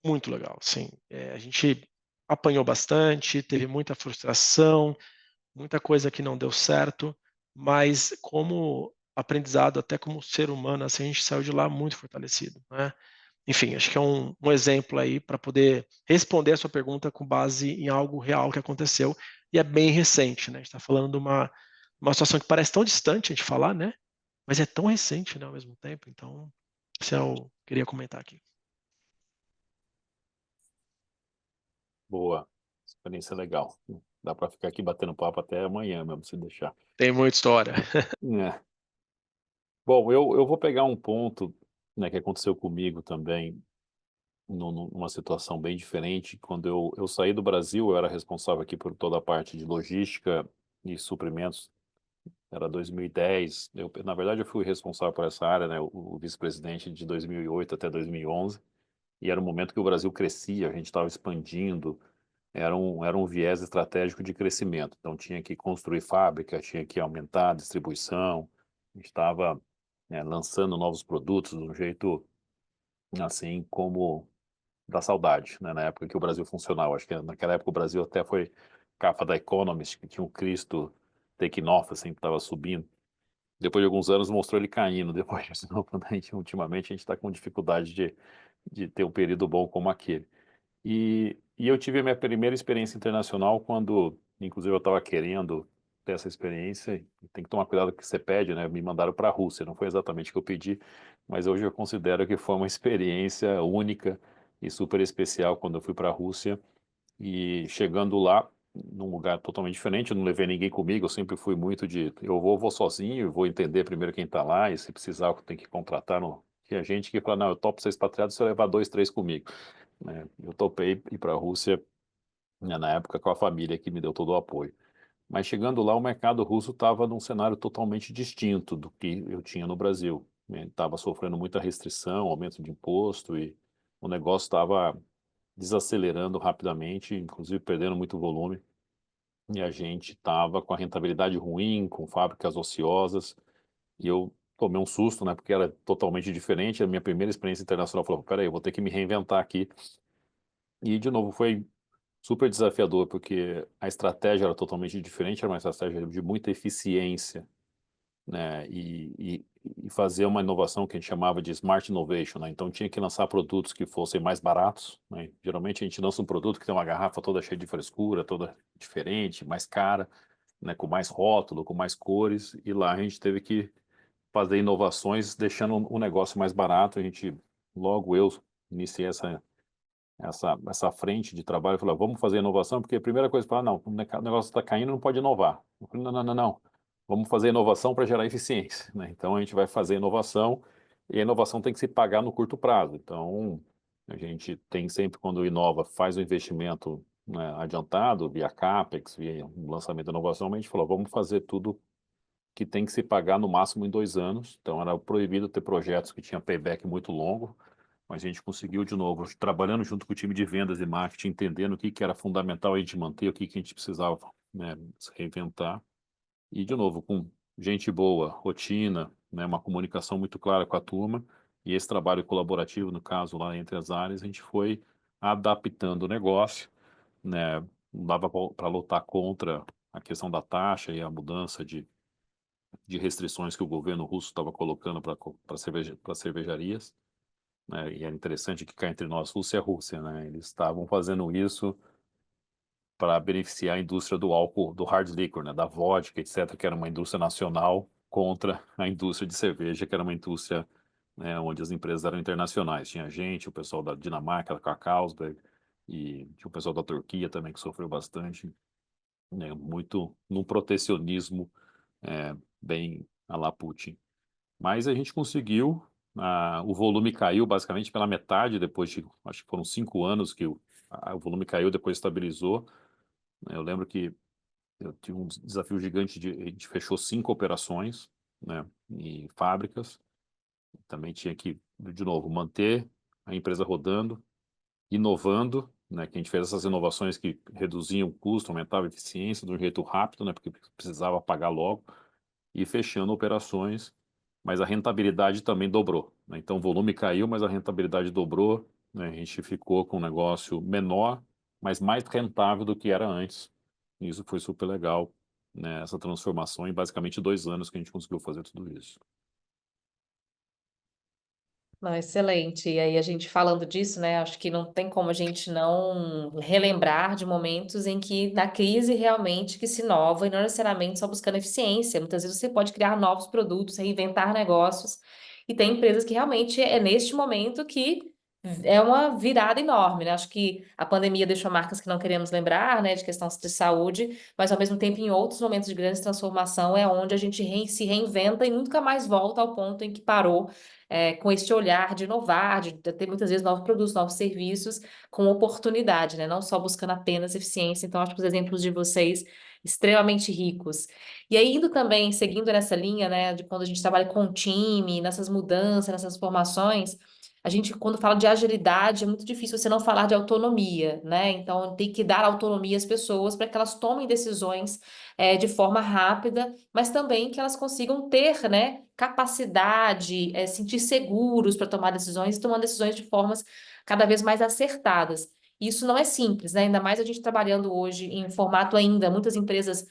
muito legal. Sim, a gente apanhou bastante, teve muita frustração, muita coisa que não deu certo, mas como aprendizado, até como ser humano, assim, a gente saiu de lá muito fortalecido, né? Enfim, acho que é um exemplo aí para poder responder a sua pergunta com base em algo real que aconteceu e é bem recente, né? A gente está falando de uma situação que parece tão distante a gente falar, né? Mas é tão recente, né, ao mesmo tempo. Então, isso eu queria comentar aqui. Boa, experiência legal. Dá para ficar aqui batendo papo até amanhã mesmo, se deixar. Tem muita história. É. Bom, eu vou pegar um ponto, né, que aconteceu comigo também, numa situação bem diferente. Quando eu saí do Brasil, eu era responsável aqui por toda a parte de logística e suprimentos. Era 2010. Na verdade, eu fui responsável por essa área, né, o vice-presidente de 2008 até 2011. E era um momento que o Brasil crescia, a gente estava expandindo, era um viés estratégico de crescimento. Então, tinha que construir fábrica, tinha que aumentar a distribuição, a gente estava, né, lançando novos produtos de um jeito assim como da saudade, né, na época que o Brasil funcionava. Acho que naquela época o Brasil até foi capa da Economist, que tinha um Cristo taking off, assim, que estava subindo. Depois de alguns anos mostrou ele caindo. Depois disso, ultimamente a gente está com dificuldade de ter um período bom como aquele. E eu tive a minha primeira experiência internacional quando, inclusive, eu estava querendo ter essa experiência. E tem que tomar cuidado com o que você pede, né? Me mandaram para a Rússia, não foi exatamente o que eu pedi, mas hoje eu considero que foi uma experiência única e super especial quando eu fui para a Rússia. E chegando lá, num lugar totalmente diferente, eu não levei ninguém comigo, eu sempre fui muito eu vou sozinho, vou entender primeiro quem está lá, e se precisar eu tenho que contratar. Não. Tinha gente que fala, não, eu topo ser expatriado se eu levar 2, 3 comigo, né? Eu topei ir para a Rússia, né, na época com a família que me deu todo o apoio. Mas chegando lá, o mercado russo estava num cenário totalmente distinto do que eu tinha no Brasil, né? Estava sofrendo muita restrição, aumento de imposto, e o negócio estava desacelerando rapidamente, inclusive perdendo muito volume. E a gente estava com a rentabilidade ruim, com fábricas ociosas, e eu tomei um susto, né, porque era totalmente diferente. A minha primeira experiência internacional falou, peraí, eu vou ter que me reinventar aqui. E, de novo, foi super desafiador, porque a estratégia era totalmente diferente, era uma estratégia de muita eficiência, né, e fazer uma inovação que a gente chamava de Smart Innovation, né? Então tinha que lançar produtos que fossem mais baratos, né? Geralmente a gente lança um produto que tem uma garrafa toda cheia de frescura, toda diferente, mais cara, né, com mais rótulo, com mais cores, e lá a gente teve que fazer inovações deixando o negócio mais barato. Logo eu iniciei essa frente de trabalho, falei, vamos fazer inovação, porque a primeira coisa, falar, não, o negócio está caindo, não pode inovar. Eu falei, não, vamos fazer inovação para gerar eficiência, né? Então a gente vai fazer inovação, e a inovação tem que se pagar no curto prazo. Então a gente tem sempre, quando inova, faz o investimento, né, adiantado, via CAPEX, via um lançamento de inovação, mas a gente falou, vamos fazer tudo que tem que se pagar no máximo em 2 anos. Então era proibido ter projetos que tinham payback muito longo, mas a gente conseguiu, de novo, trabalhando junto com o time de vendas e marketing, entendendo o que era fundamental a gente manter, o que a gente precisava, né, se reinventar. E, de novo, com gente boa, rotina, né, uma comunicação muito clara com a turma, e esse trabalho colaborativo, no caso lá entre as áreas, a gente foi adaptando o negócio, né, não dava para lutar contra a questão da taxa e a mudança de restrições que o governo russo estava colocando para cervejarias, né, e é interessante que cá entre nós, Rússia é Rússia, né, eles estavam fazendo isso para beneficiar a indústria do álcool, do hard liquor, né, da vodka, etc., que era uma indústria nacional, contra a indústria de cerveja, que era uma indústria, né, onde as empresas eram internacionais. Tinha gente, o pessoal da Dinamarca, com a Carlsberg, e tinha o pessoal da Turquia também, que sofreu bastante, né, muito num protecionismo bem à la Putin. Mas a gente conseguiu, o volume caiu basicamente pela metade, depois de, acho que foram 5 anos que o volume caiu, depois estabilizou. Eu lembro que eu tive um desafio gigante a gente fechou 5 operações, né, em fábricas. Também tinha que, de novo, manter a empresa rodando, inovando, né, que a gente fez essas inovações que reduziam o custo, aumentavam a eficiência de um jeito rápido, né, porque precisava pagar logo, e fechando operações, mas a rentabilidade também dobrou, né? Então o volume caiu, mas a rentabilidade dobrou, né? A gente ficou com um negócio menor, mas mais rentável do que era antes. E isso foi super legal, né? Essa transformação em basicamente 2 anos que a gente conseguiu fazer tudo isso. Não, excelente. E aí, a gente falando disso, né? Acho que não tem como a gente não relembrar de momentos em que, na crise, realmente que se inova e não necessariamente só buscando eficiência. Muitas vezes você pode criar novos produtos, reinventar negócios. E tem empresas que realmente é neste momento que é uma virada enorme, né? Acho que a pandemia deixou marcas que não queremos lembrar, né? De questão de saúde, mas ao mesmo tempo, em outros momentos de grande transformação, é onde a gente se reinventa e nunca mais volta ao ponto em que parou com esse olhar de inovar, de ter muitas vezes novos produtos, novos serviços, com oportunidade, né? Não só buscando apenas eficiência. Então, acho que os exemplos de vocês extremamente ricos. E aí, indo também, seguindo nessa linha, né, de quando a gente trabalha com time, nessas mudanças, nessas formações, a gente, quando fala de agilidade, é muito difícil você não falar de autonomia, né? Então, tem que dar autonomia às pessoas para que elas tomem decisões de forma rápida, mas também que elas consigam ter, né, capacidade, sentir seguros para tomar decisões e tomar decisões de formas cada vez mais acertadas. Isso não é simples, né? Ainda mais a gente trabalhando hoje em formato ainda, muitas empresas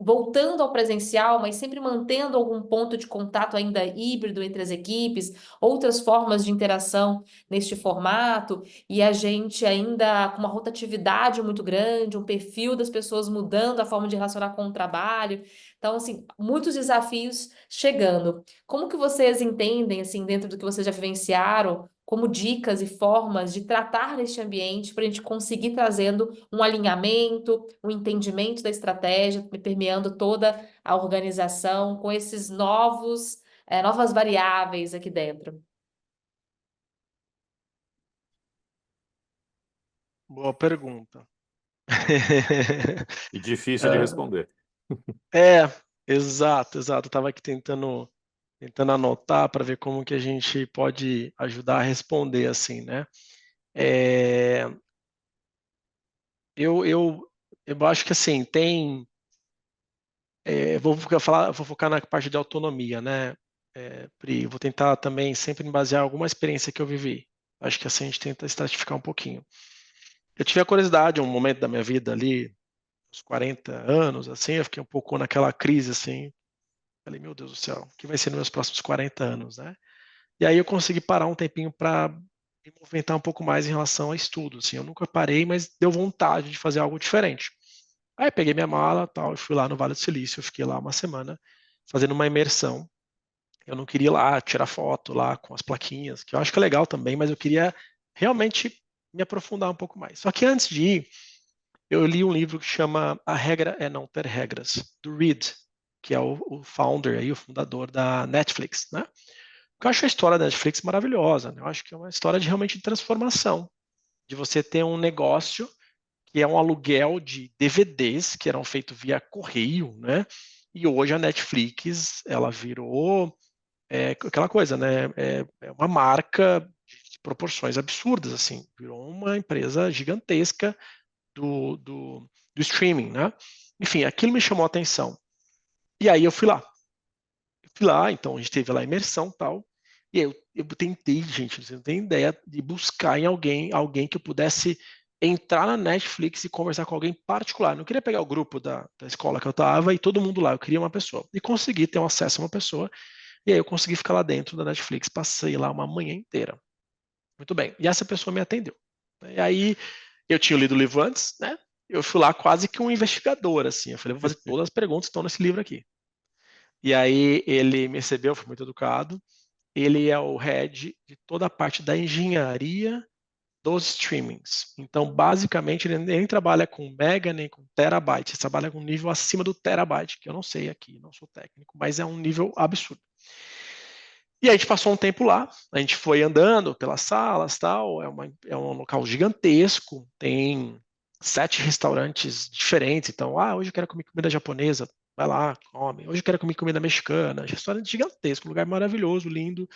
voltando ao presencial, mas sempre mantendo algum ponto de contato ainda híbrido entre as equipes, outras formas de interação neste formato, e a gente ainda com uma rotatividade muito grande, um perfil das pessoas mudando a forma de relacionar com o trabalho. Então, assim, muitos desafios chegando. Como que vocês entendem, assim, dentro do que vocês já vivenciaram, como dicas e formas de tratar neste ambiente para a gente conseguir trazendo um alinhamento, um entendimento da estratégia, permeando toda a organização com esses novas variáveis aqui dentro? Boa pergunta. E difícil de responder. É, exato, exato. Eu estava aqui tentando anotar para ver como que a gente pode ajudar a responder assim, né? É, eu acho que assim, vou focar na parte de autonomia, né? Pri, vou tentar também sempre me basear em alguma experiência que eu vivi. Acho que assim a gente tenta estratificar um pouquinho. Eu tive a curiosidade, um momento da minha vida ali, uns 40 anos, assim, eu fiquei um pouco naquela crise, assim, falei, meu Deus do céu, o que vai ser nos meus próximos 40 anos, né? E aí eu consegui parar um tempinho para me movimentar um pouco mais em relação a estudo, assim, eu nunca parei, mas deu vontade de fazer algo diferente. Aí peguei minha mala, tal, e fui lá no Vale do Silício, eu fiquei lá uma semana fazendo uma imersão. Eu não queria ir lá tirar foto lá com as plaquinhas, que eu acho que é legal também, mas eu queria realmente me aprofundar um pouco mais. Só que antes de ir, eu li um livro que chama A Regra é Não Ter Regras, do Reed, que é o founder aí, o fundador da Netflix, né? Porque eu acho a história da Netflix maravilhosa, né? Eu acho que é uma história de realmente de transformação, de você ter um negócio que é um aluguel de DVDs que eram feitos via correio, né? E hoje a Netflix, ela virou aquela coisa, né? É uma marca de proporções absurdas, assim. Virou uma empresa gigantesca do streaming, né? Enfim, aquilo me chamou a atenção. E aí eu fui lá. Então a gente teve lá a imersão e tal. E aí eu tentei, gente, você não tem ideia, de buscar em alguém que eu pudesse entrar na Netflix e conversar com alguém particular. Eu não queria pegar o grupo da escola que eu estava e todo mundo lá, eu queria uma pessoa. E consegui ter um acesso a uma pessoa. E aí eu consegui ficar lá dentro da Netflix, passei lá uma manhã inteira. Muito bem. E essa pessoa me atendeu. E aí eu tinha lido o livro antes, né? Eu fui lá quase que um investigador, assim. Eu falei, vou fazer todas as perguntas que estão nesse livro aqui. E aí ele me recebeu, foi muito educado. Ele é o head de toda a parte da engenharia dos streamings. Então, basicamente, ele nem trabalha com mega nem com terabyte, ele trabalha com um nível acima do terabyte, que eu não sei aqui, não sou técnico, mas é um nível absurdo. E aí a gente passou um tempo lá, a gente foi andando pelas salas, tal, é um local gigantesco, tem 7 restaurantes diferentes, então, hoje eu quero comer comida japonesa, vai lá, come. Hoje eu quero comer comida mexicana, restaurante gigantesco, lugar maravilhoso, lindo,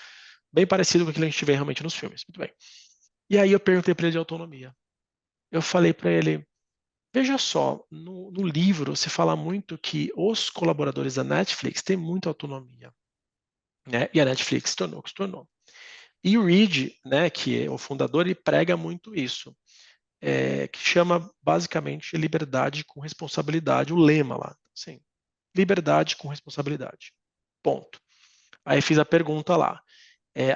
bem parecido com aquilo que a gente vê realmente nos filmes. Muito bem. E aí eu perguntei para ele de autonomia. Eu falei para ele, veja só, no livro se fala muito que os colaboradores da Netflix têm muita autonomia, né? E a Netflix se tornou o que se tornou. E o Reed, né, que é o fundador, ele prega muito isso, que chama basicamente liberdade com responsabilidade, o lema lá. Sim, liberdade com responsabilidade. Ponto. Aí fiz a pergunta lá.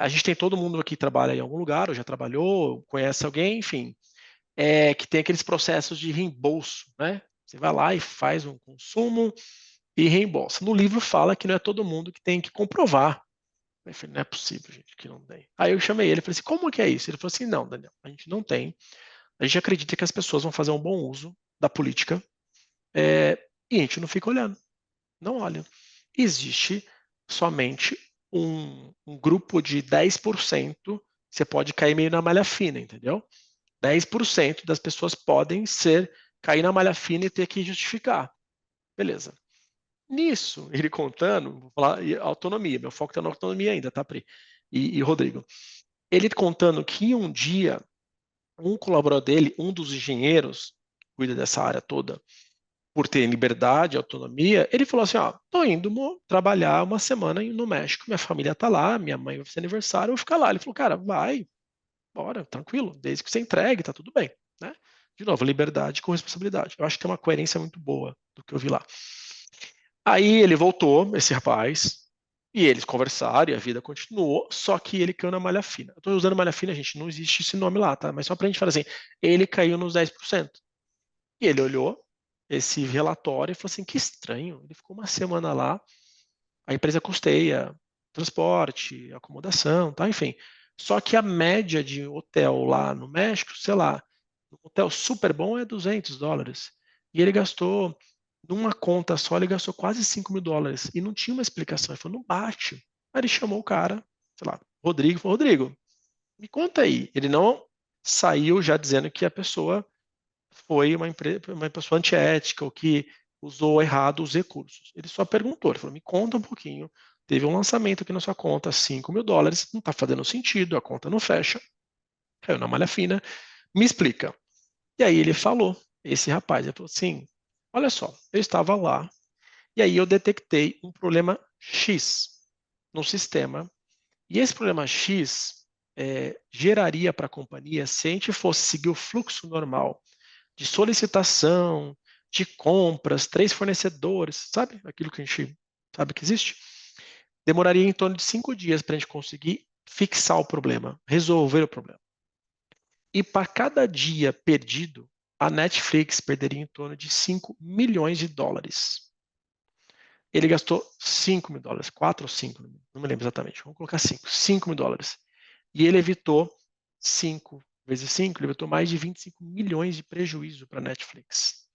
A gente tem todo mundo aqui que trabalha em algum lugar, ou já trabalhou, conhece alguém, enfim, que tem aqueles processos de reembolso, né? Você vai lá e faz um consumo e reembolsa. No livro fala que não é todo mundo que tem que comprovar. Eu falei, não é possível, gente, que não tem. Aí eu chamei ele e falei assim, como que é isso? Ele falou assim, não, Daniel, a gente não tem. A gente acredita que as pessoas vão fazer um bom uso da política e a gente não fica olhando, não olha. Existe somente um grupo de 10%, você pode cair meio na malha fina, entendeu? 10% das pessoas podem cair na malha fina e ter que justificar. Beleza. Nisso, ele contando, vou falar autonomia, meu foco está na autonomia ainda, tá, Pri? E Rodrigo. Ele contando que um dia, um colaborador dele, um dos engenheiros que cuida dessa área toda, por ter liberdade, autonomia, ele falou assim, tô indo trabalhar uma semana no México, minha família tá lá, minha mãe vai fazer aniversário, eu vou ficar lá. Ele falou, cara, vai, bora, tranquilo, desde que você entregue, tá tudo bem, né? De novo, liberdade com responsabilidade. Eu acho que tem uma coerência muito boa do que eu vi lá. Aí ele voltou, esse rapaz, e eles conversaram e a vida continuou, só que ele caiu na malha fina. Eu tô usando malha fina, gente, não existe esse nome lá, tá? Mas só pra gente falar assim, ele caiu nos 10%. E ele olhou esse relatório e falou assim, que estranho, ele ficou uma semana lá, a empresa custeia transporte, acomodação, tá? Enfim. Só que a média de hotel lá no México, sei lá, um hotel super bom é $200. E ele gastou, numa conta só, ele gastou quase $5.000. E não tinha uma explicação. Ele falou, não bate. Aí ele chamou o cara, sei lá, Rodrigo, falou, Rodrigo, me conta aí. Ele não saiu já dizendo que a pessoa foi uma pessoa antiética ou que usou errado os recursos. Ele só perguntou, ele falou, me conta um pouquinho, teve um lançamento aqui na sua conta, $5.000, não está fazendo sentido, a conta não fecha, caiu na malha fina, me explica. E aí ele falou, esse rapaz, ele falou assim, olha só, eu estava lá, e aí eu detectei um problema X no sistema, e esse problema X geraria para a companhia, se a gente fosse seguir o fluxo normal de solicitação, de compras, 3 fornecedores, sabe? Aquilo que a gente sabe que existe. Demoraria em torno de 5 dias para a gente conseguir fixar o problema, resolver o problema. E para cada dia perdido, a Netflix perderia em torno de $5 milhões. Ele gastou $5.000, 4 ou 5, não me lembro exatamente, vamos colocar $5 mil. E ele evitou 5 vezes 5, ele evitou mais de 25 milhões de prejuízo para a Netflix.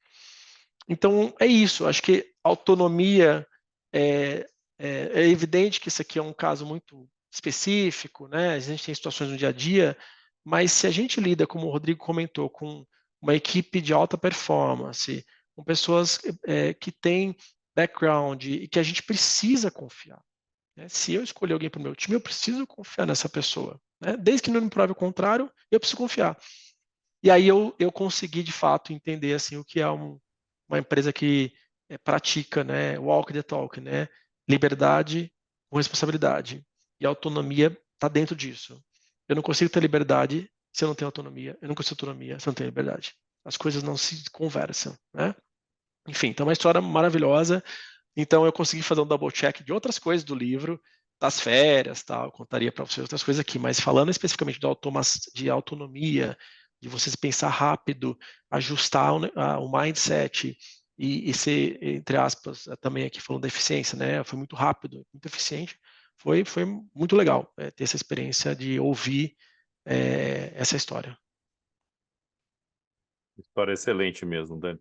Então, é isso. Acho que autonomia é evidente que isso aqui é um caso muito específico, né? A gente tem situações no dia a dia, mas se a gente lida, como o Rodrigo comentou, com uma equipe de alta performance, com pessoas que têm background e que a gente precisa confiar. Né? Se eu escolher alguém para o meu time, eu preciso confiar nessa pessoa. Né? Desde que não me prove o contrário, eu preciso confiar. E aí eu consegui, de fato, entender assim, o que é uma empresa que pratica, né, walk the talk, né, liberdade com responsabilidade. E a autonomia está dentro disso. Eu não consigo ter liberdade se eu não tenho autonomia. Eu não consigo ter autonomia se eu não tenho liberdade. As coisas não se conversam, né? Enfim, então é uma história maravilhosa. Então eu consegui fazer um double check de outras coisas do livro, das férias, tal. Eu contaria para vocês outras coisas aqui, mas falando especificamente de autonomia, de vocês pensar rápido, ajustar o mindset e ser, entre aspas, também aqui falando da eficiência, né? Foi muito rápido, muito eficiente. Foi muito legal ter essa experiência de ouvir essa história. História excelente mesmo, Dani.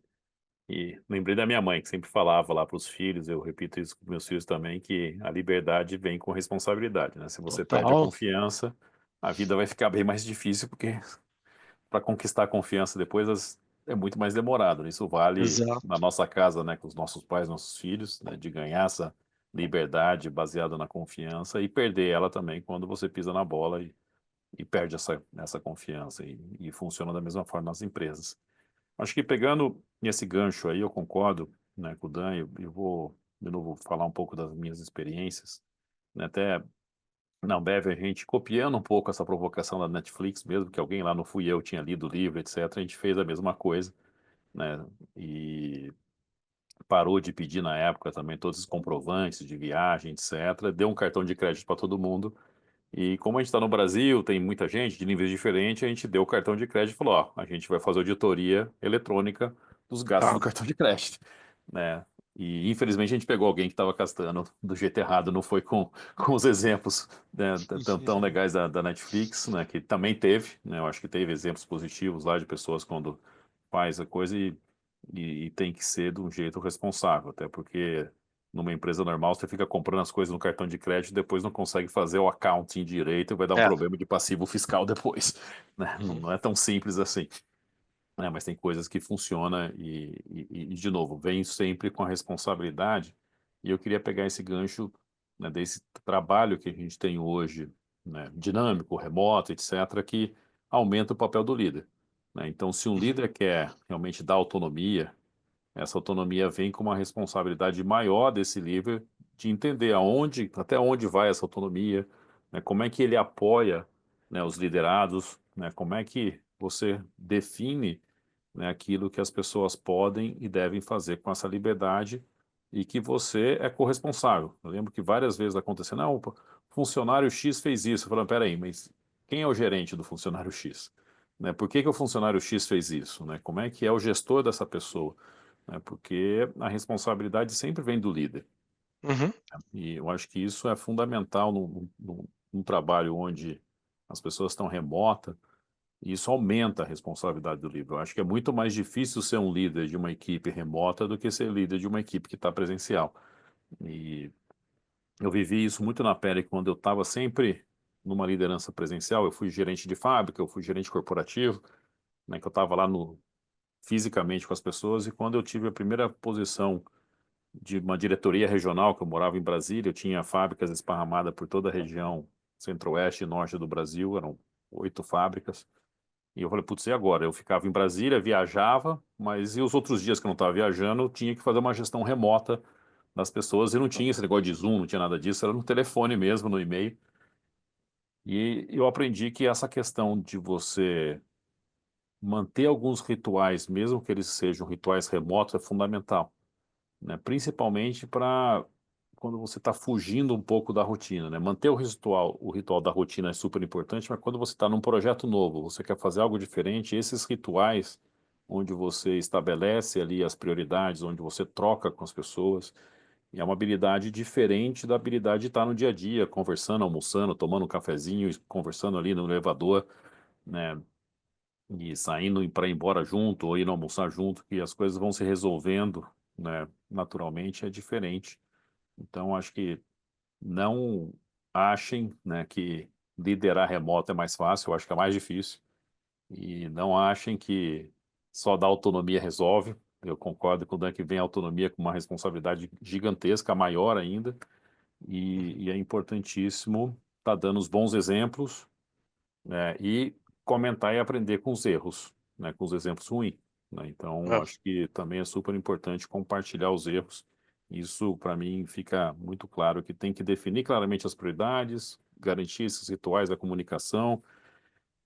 E lembrei da minha mãe, que sempre falava lá para os filhos, eu repito isso com meus filhos também, que a liberdade vem com responsabilidade, né? Se você perde a Total. confiança, a vida vai ficar bem mais difícil, porque para conquistar a confiança depois é muito mais demorado. Isso vale na Exato. nossa casa, né, com os nossos pais, nossos filhos, né, de ganhar essa liberdade baseada na confiança e perder ela também quando você pisa na bola e perde essa confiança. E funciona da mesma forma nas empresas. Acho que pegando esse gancho aí, eu concordo, né, com o Dan, eu vou de novo falar um pouco das minhas experiências, né, até na Ambev a gente copiando um pouco essa provocação da Netflix mesmo, que alguém lá, não fui eu, tinha lido o livro, etc., a gente fez a mesma coisa, né, e parou de pedir na época também todos os comprovantes de viagem, etc., deu um cartão de crédito para todo mundo, e como a gente está no Brasil, tem muita gente de níveis diferentes, a gente deu o cartão de crédito e falou, ó, a gente vai fazer auditoria eletrônica dos gastos Tá. do cartão de crédito, né? E infelizmente a gente pegou alguém que estava gastando do jeito errado, não foi com os exemplos, né, tão legais da Netflix, né, que também teve, né, eu acho que teve exemplos positivos lá de pessoas quando faz a coisa e tem que ser de um jeito responsável, até porque numa empresa normal, você fica comprando as coisas no cartão de crédito e depois não consegue fazer o accounting direito e vai dar um É. problema de passivo fiscal depois, né? Uhum. Não é tão simples assim, né? Mas tem coisas que funcionam de novo, vem sempre com a responsabilidade. E eu queria pegar esse gancho, né, desse trabalho que a gente tem hoje, né, dinâmico, remoto, etc., que aumenta o papel do líder, né? Então, se um Uhum. líder quer realmente dar autonomia, essa autonomia vem com uma responsabilidade maior desse líder de entender até onde vai essa autonomia, né, como é que ele apoia, né, os liderados, né, como é que você define, né, aquilo que as pessoas podem e devem fazer com essa liberdade e que você é corresponsável. Eu lembro que várias vezes aconteceu, não, o funcionário X fez isso. Eu falei, peraí, mas quem é o gerente do funcionário X? Né, por que o funcionário X fez isso? Né, como é que é o gestor dessa pessoa? Né, porque a responsabilidade sempre vem do líder. Uhum. E eu acho que isso é fundamental num trabalho onde as pessoas estão remotas, e isso aumenta a responsabilidade do líder. Eu acho que é muito mais difícil ser um líder de uma equipe remota do que ser líder de uma equipe que está presencial. E eu vivi isso muito na pele quando eu estava sempre numa liderança presencial. Eu fui gerente de fábrica, eu fui gerente corporativo, né, que eu estava lá fisicamente com as pessoas, e quando eu tive a primeira posição de uma diretoria regional, que eu morava em Brasília, eu tinha fábricas esparramadas por toda a região centro-oeste e norte do Brasil, eram 8 fábricas. E eu falei, putz, e agora? Eu ficava em Brasília, viajava, mas e os outros dias que eu não estava viajando, eu tinha que fazer uma gestão remota das pessoas e não tinha esse negócio de Zoom, não tinha nada disso, era no telefone mesmo, no e-mail. E eu aprendi que essa questão de você manter alguns rituais, mesmo que eles sejam rituais remotos, é fundamental, né? Principalmente para quando você está fugindo um pouco da rotina, né? Manter o ritual da rotina é super importante, mas quando você está num projeto novo, você quer fazer algo diferente, esses rituais, onde você estabelece ali as prioridades, onde você troca com as pessoas, e é uma habilidade diferente da habilidade de estar no dia a dia, conversando, almoçando, tomando um cafezinho, conversando ali no elevador, né? E saindo para ir embora junto ou indo almoçar junto, que as coisas vão se resolvendo, né, naturalmente, é diferente. Então, acho que não achem, né, que liderar remoto é mais fácil, eu acho que é mais difícil. E não achem que só dar autonomia resolve. Eu concordo com o Dan que vem a autonomia com uma responsabilidade gigantesca, maior ainda. E é importantíssimo estar dando os bons exemplos, né, e comentar e aprender com os erros, né, com os exemplos ruins. né? Então, Ah, acho que também é super importante compartilhar os erros. Isso, para mim, fica muito claro que tem que definir claramente as prioridades, garantir esses rituais da comunicação,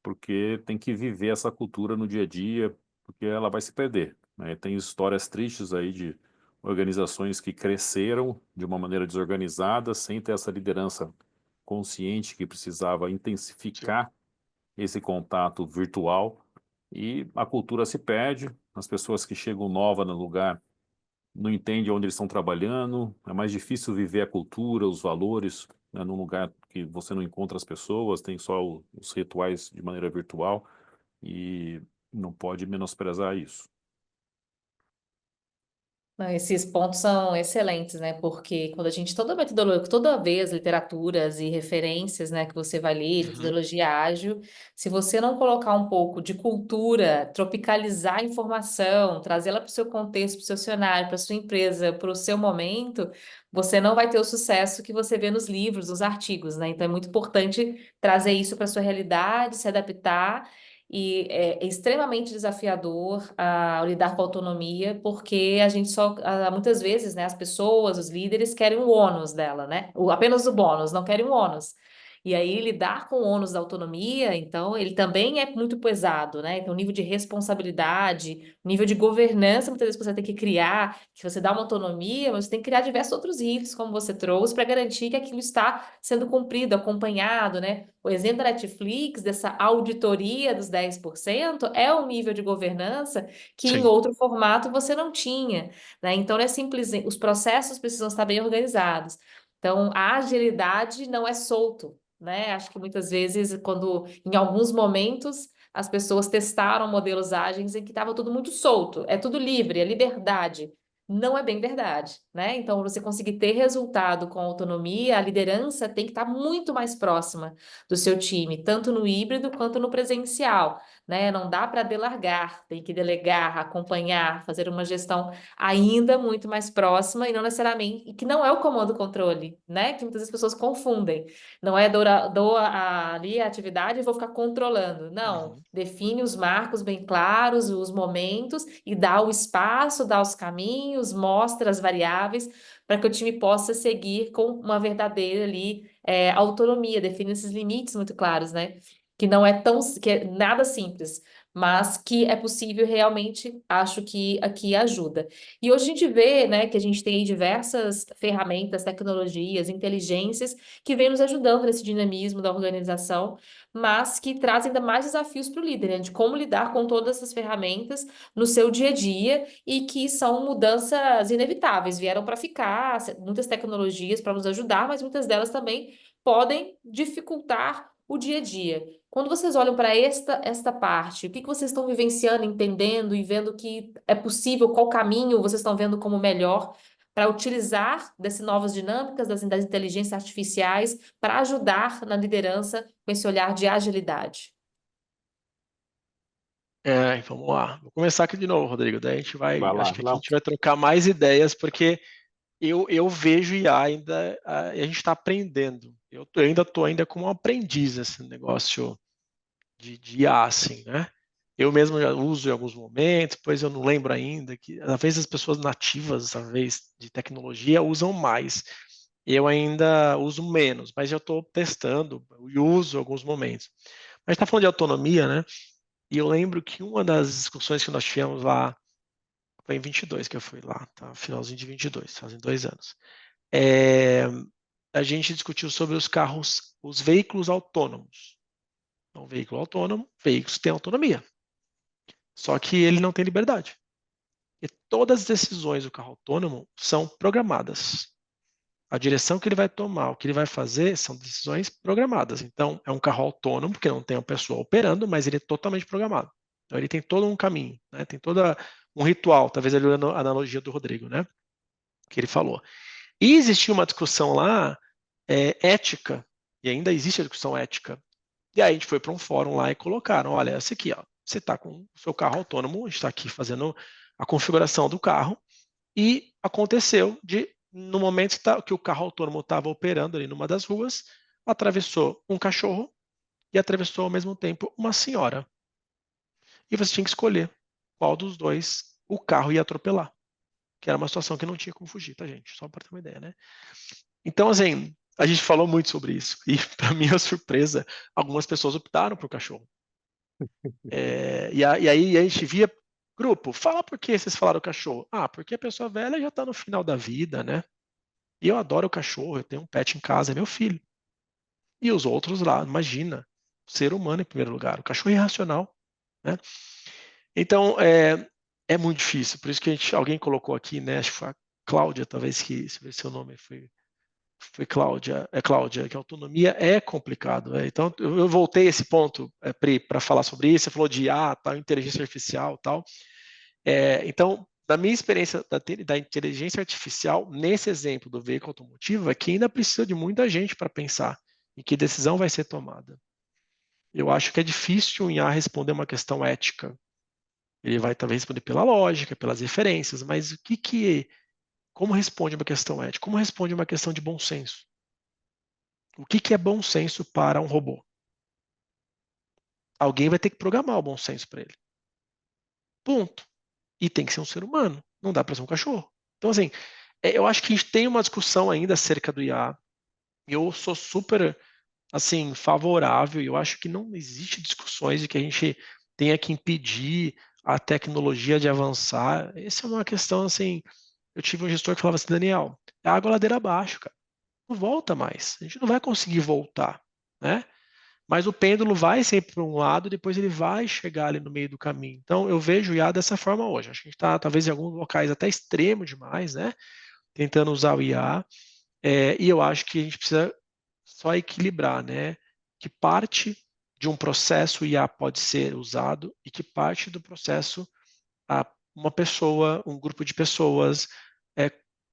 porque tem que viver essa cultura no dia a dia, porque ela vai se perder, né? Tem histórias tristes aí de organizações que cresceram de uma maneira desorganizada, sem ter essa liderança consciente que precisava sim, intensificar esse contato virtual e a cultura se perde, as pessoas que chegam nova no lugar não entendem onde eles estão trabalhando, é mais difícil viver a cultura, os valores, né, num lugar que você não encontra as pessoas, tem só os rituais de maneira virtual e não pode menosprezar isso. Não, esses pontos são excelentes, né? Porque quando a gente, toda metodologia, toda vez, literaturas e referências, né, que você vai ler, de uhum, metodologia ágil, se você não colocar um pouco de cultura, tropicalizar a informação, trazê-la para o seu contexto, para o seu cenário, para a sua empresa, para o seu momento, você não vai ter o sucesso que você vê nos livros, nos artigos, né? Então é muito importante trazer isso para a sua realidade, se adaptar. E é extremamente desafiador lidar com a autonomia, porque a gente só, muitas vezes, né, as pessoas, os líderes querem o ônus dela, né? Apenas o bônus, não querem o ônus. E aí, lidar com o ônus da autonomia, então, ele também é muito pesado, né? Então, o nível de responsabilidade, o nível de governança, muitas vezes você tem que criar, que você dá uma autonomia, mas você tem que criar diversos outros riscos, como você trouxe, para garantir que aquilo está sendo cumprido, acompanhado, né? O exemplo da Netflix, dessa auditoria dos 10%, é um nível de governança que em sim. outro formato você não tinha, né? Então, não é simples, os processos precisam estar bem organizados. Então, a agilidade não é solto, né? Acho que muitas vezes, quando, em alguns momentos, as pessoas testaram modelos ágeis em que estava tudo muito solto, é tudo livre, é liberdade. Não é bem verdade, né? Então, você conseguir ter resultado com autonomia, a liderança tem que estar muito mais próxima do seu time, tanto no híbrido quanto no presencial, né? Não dá para delargar, tem que delegar, acompanhar, fazer uma gestão ainda muito mais próxima e não necessariamente, e que não é o comando-controle, né? Que muitas vezes as pessoas confundem. Não é ali a atividade e vou ficar controlando. Não, Uhum. define os marcos bem claros, os momentos e dá o espaço, dá os caminhos, mostra as variáveis para que o time possa seguir com uma verdadeira ali autonomia, define esses limites muito claros, né? Que não é tão, que é nada simples, mas que é possível realmente, acho que aqui ajuda. E hoje a gente vê, né, que a gente tem aí diversas ferramentas, tecnologias, inteligências que vêm nos ajudando nesse dinamismo da organização, mas que trazem ainda mais desafios para o líder, né, de como lidar com todas essas ferramentas no seu dia a dia e que são mudanças inevitáveis, vieram para ficar, muitas tecnologias para nos ajudar, mas muitas delas também podem dificultar o dia a dia. Quando vocês olham para esta parte, o que vocês estão vivenciando, entendendo e vendo que é possível, qual caminho vocês estão vendo como melhor para utilizar dessas novas dinâmicas, das inteligências artificiais, para ajudar na liderança com esse olhar de agilidade? Vamos lá. Vou começar aqui de novo, Rodrigo. Daí a gente vai, Vai acho lá, que aqui a lá. gente vai trocar mais ideias, porque eu vejo IA ainda, e a gente está aprendendo. Eu ainda estou ainda como um aprendiz nesse negócio de IA, assim, né? Eu mesmo já uso em alguns momentos, pois eu não lembro ainda que, às vezes, as pessoas nativas, talvez, de tecnologia usam mais. Eu ainda uso menos, mas eu estou testando e uso em alguns momentos. Mas está falando de autonomia, né? E eu lembro que uma das discussões que nós tivemos lá foi em 22 que eu fui lá, tá? Finalzinho de 22, fazem 2 anos. É, a gente discutiu sobre os carros, os veículos autônomos. Então, veículo autônomo, veículos têm autonomia. Só que ele não tem liberdade. E todas as decisões do carro autônomo são programadas. A direção que ele vai tomar, o que ele vai fazer, são decisões programadas. Então, é um carro autônomo, porque não tem uma pessoa operando, mas ele é totalmente programado. Então, ele tem todo um caminho, né? Tem todo um ritual, talvez ali a analogia do Rodrigo, né? Que ele falou. E existia uma discussão lá, ética, e ainda existe a discussão ética. E aí a gente foi para um fórum lá e colocaram, olha, essa aqui, ó, você está com o seu carro autônomo, a gente está aqui fazendo a configuração do carro, e aconteceu no momento que o carro autônomo estava operando ali numa das ruas, atravessou um cachorro e atravessou ao mesmo tempo uma senhora. E você tinha que escolher qual dos dois o carro ia atropelar. Que era uma situação que não tinha como fugir, tá, gente? Só para ter uma ideia, né? Então, assim, a gente falou muito sobre isso. E, para minha surpresa, algumas pessoas optaram por cachorro. E aí a gente via, grupo, fala por que vocês falaram cachorro? Ah, porque a pessoa velha já está no final da vida, né? E eu adoro o cachorro, eu tenho um pet em casa, é meu filho. E os outros lá, imagina, o ser humano em primeiro lugar, o cachorro é irracional, né? Então, é muito difícil, por isso que alguém colocou aqui, né? Acho que foi a Cláudia, talvez, que, se ver seu nome foi Cláudia, que a autonomia é complicado. Então, eu voltei a esse ponto, Pri, para falar sobre isso. Você falou de tal, inteligência artificial tal. Então, da minha experiência da inteligência artificial, nesse exemplo do veículo automotivo, é que ainda precisa de muita gente para pensar em que decisão vai ser tomada. Eu acho que é difícil o IA responder uma questão ética. Ele vai talvez responder pela lógica, pelas referências, mas como responde uma questão ética? Como responde uma questão de bom senso? O que é bom senso para um robô? Alguém vai ter que programar o bom senso para ele. Ponto. E tem que ser um ser humano. Não dá para ser um cachorro. Então, assim, eu acho que a gente tem uma discussão ainda acerca do IA. Eu sou super, assim, favorável. Eu acho que não existe discussões de que a gente tenha que impedir a tecnologia de avançar. Essa é uma questão, assim, eu tive um gestor que falava assim, Daniel, é água ladeira abaixo, cara. Não volta mais. A gente não vai conseguir voltar, né? Mas o pêndulo vai sempre para um lado, depois ele vai chegar ali no meio do caminho. Então, eu vejo o IA dessa forma hoje. Acho que a gente está, talvez, em alguns locais até extremo demais, né? Tentando usar o IA. E eu acho que a gente precisa só equilibrar, né? Que parte de um processo o IA pode ser usado e que parte do processo uma pessoa, um grupo de pessoas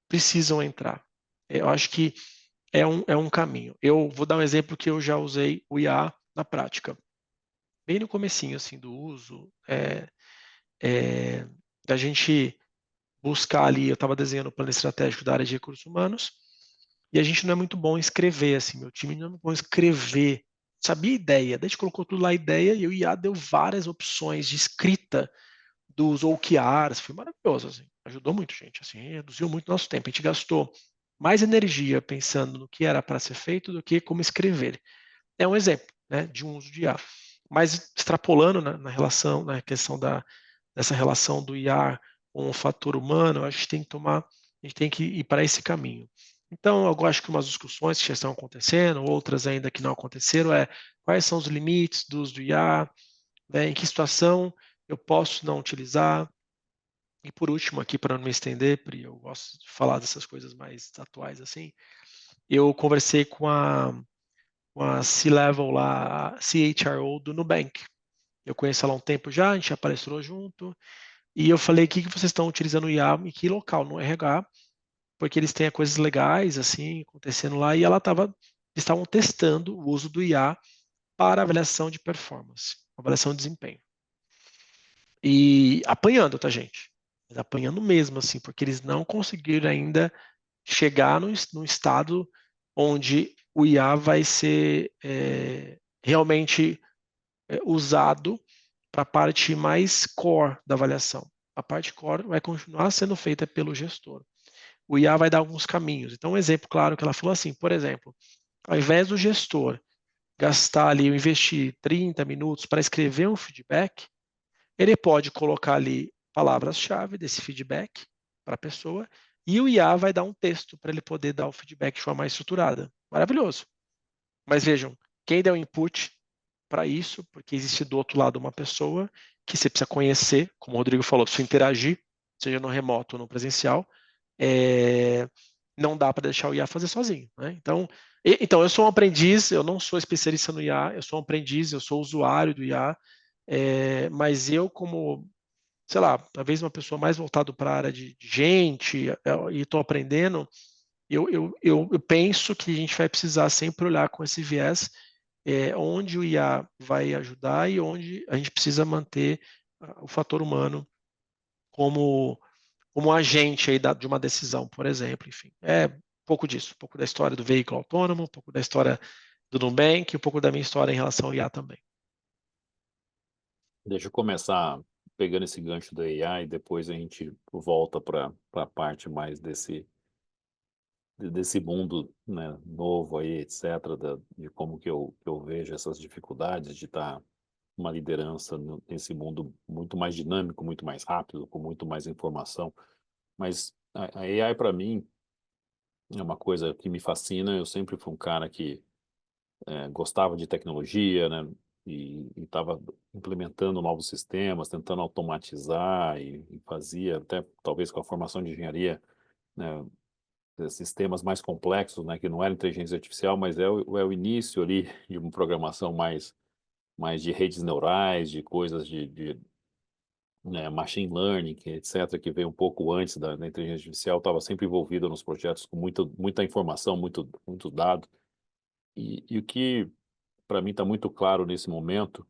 precisam entrar. Eu acho que é um caminho. Eu vou dar um exemplo que eu já usei o IA na prática. Bem no comecinho, assim, do uso, da gente buscar ali, eu estava desenhando o plano estratégico da área de recursos humanos, e a gente não é muito bom em escrever, assim, meu time não é muito bom em escrever. Sabia ideia, daí a gente colocou tudo lá a ideia, e o IA deu várias opções de escrita dos OKRs, foi maravilhoso, assim, ajudou muito, gente, assim, reduziu muito nosso tempo. A gente gastou mais energia pensando no que era para ser feito do que como escrever. É um exemplo, né, de um uso de IA. Mas extrapolando na questão dessa relação do IA com o fator humano, a gente tem que ir para esse caminho. Então, eu acho que umas discussões que já estão acontecendo, outras ainda que não aconteceram, quais são os limites do uso do IA, né, em que situação eu posso não utilizar. E por último, aqui para não me estender, Pri, eu gosto de falar dessas coisas mais atuais assim. Eu conversei com a C-Level lá, a CHRO do Nubank. Eu conheço ela há um tempo já, a gente já palestrou junto. E eu falei, o que vocês estão utilizando o IA em que local? No RH, porque eles têm coisas legais assim acontecendo lá. E estavam testando o uso do IA para avaliação de performance, avaliação de desempenho. E apanhando, tá, gente? Mas apanhando mesmo, assim, porque eles não conseguiram ainda chegar num estado onde o IA vai ser realmente usado para a parte mais core da avaliação. A parte core vai continuar sendo feita pelo gestor. O IA vai dar alguns caminhos. Então, um exemplo claro que ela falou assim, por exemplo, ao invés do gestor gastar ali, investir 30 minutos para escrever um feedback, ele pode colocar ali palavras-chave desse feedback para a pessoa e o IA vai dar um texto para ele poder dar o feedback de forma mais estruturada. Maravilhoso. Mas vejam, quem deu input para isso, porque existe do outro lado uma pessoa que você precisa conhecer, como o Rodrigo falou, precisa interagir, seja no remoto ou no presencial, não dá para deixar o IA fazer sozinho. Né? Então, eu sou um aprendiz, eu não sou especialista no IA, eu sou um aprendiz, eu sou usuário do IA, mas eu como, sei lá, talvez uma pessoa mais voltada para a área de gente e estou aprendendo, eu penso que a gente vai precisar sempre olhar com esse viés onde o IA vai ajudar e onde a gente precisa manter o fator humano como agente aí de uma decisão, por exemplo. Enfim, um pouco disso, um pouco da história do veículo autônomo, um pouco da história do Nubank, um pouco da minha história em relação ao IA também. Deixa eu começar pegando esse gancho da AI, depois a gente volta para a parte mais desse mundo, né, novo aí, etc., de como que eu vejo essas dificuldades de estar uma liderança nesse mundo muito mais dinâmico, muito mais rápido, com muito mais informação. Mas a AI, para mim, é uma coisa que me fascina. Eu sempre fui um cara que gostava de tecnologia, né? E estava implementando novos sistemas, tentando automatizar e fazia, até talvez com a formação de engenharia, né, sistemas mais complexos, né, que não era inteligência artificial, mas é o início ali de uma programação mais de redes neurais, de coisas né, machine learning, etc., que veio um pouco antes da inteligência artificial. Estava sempre envolvido nos projetos com muita informação, muito dado. E o que, para mim, está muito claro nesse momento,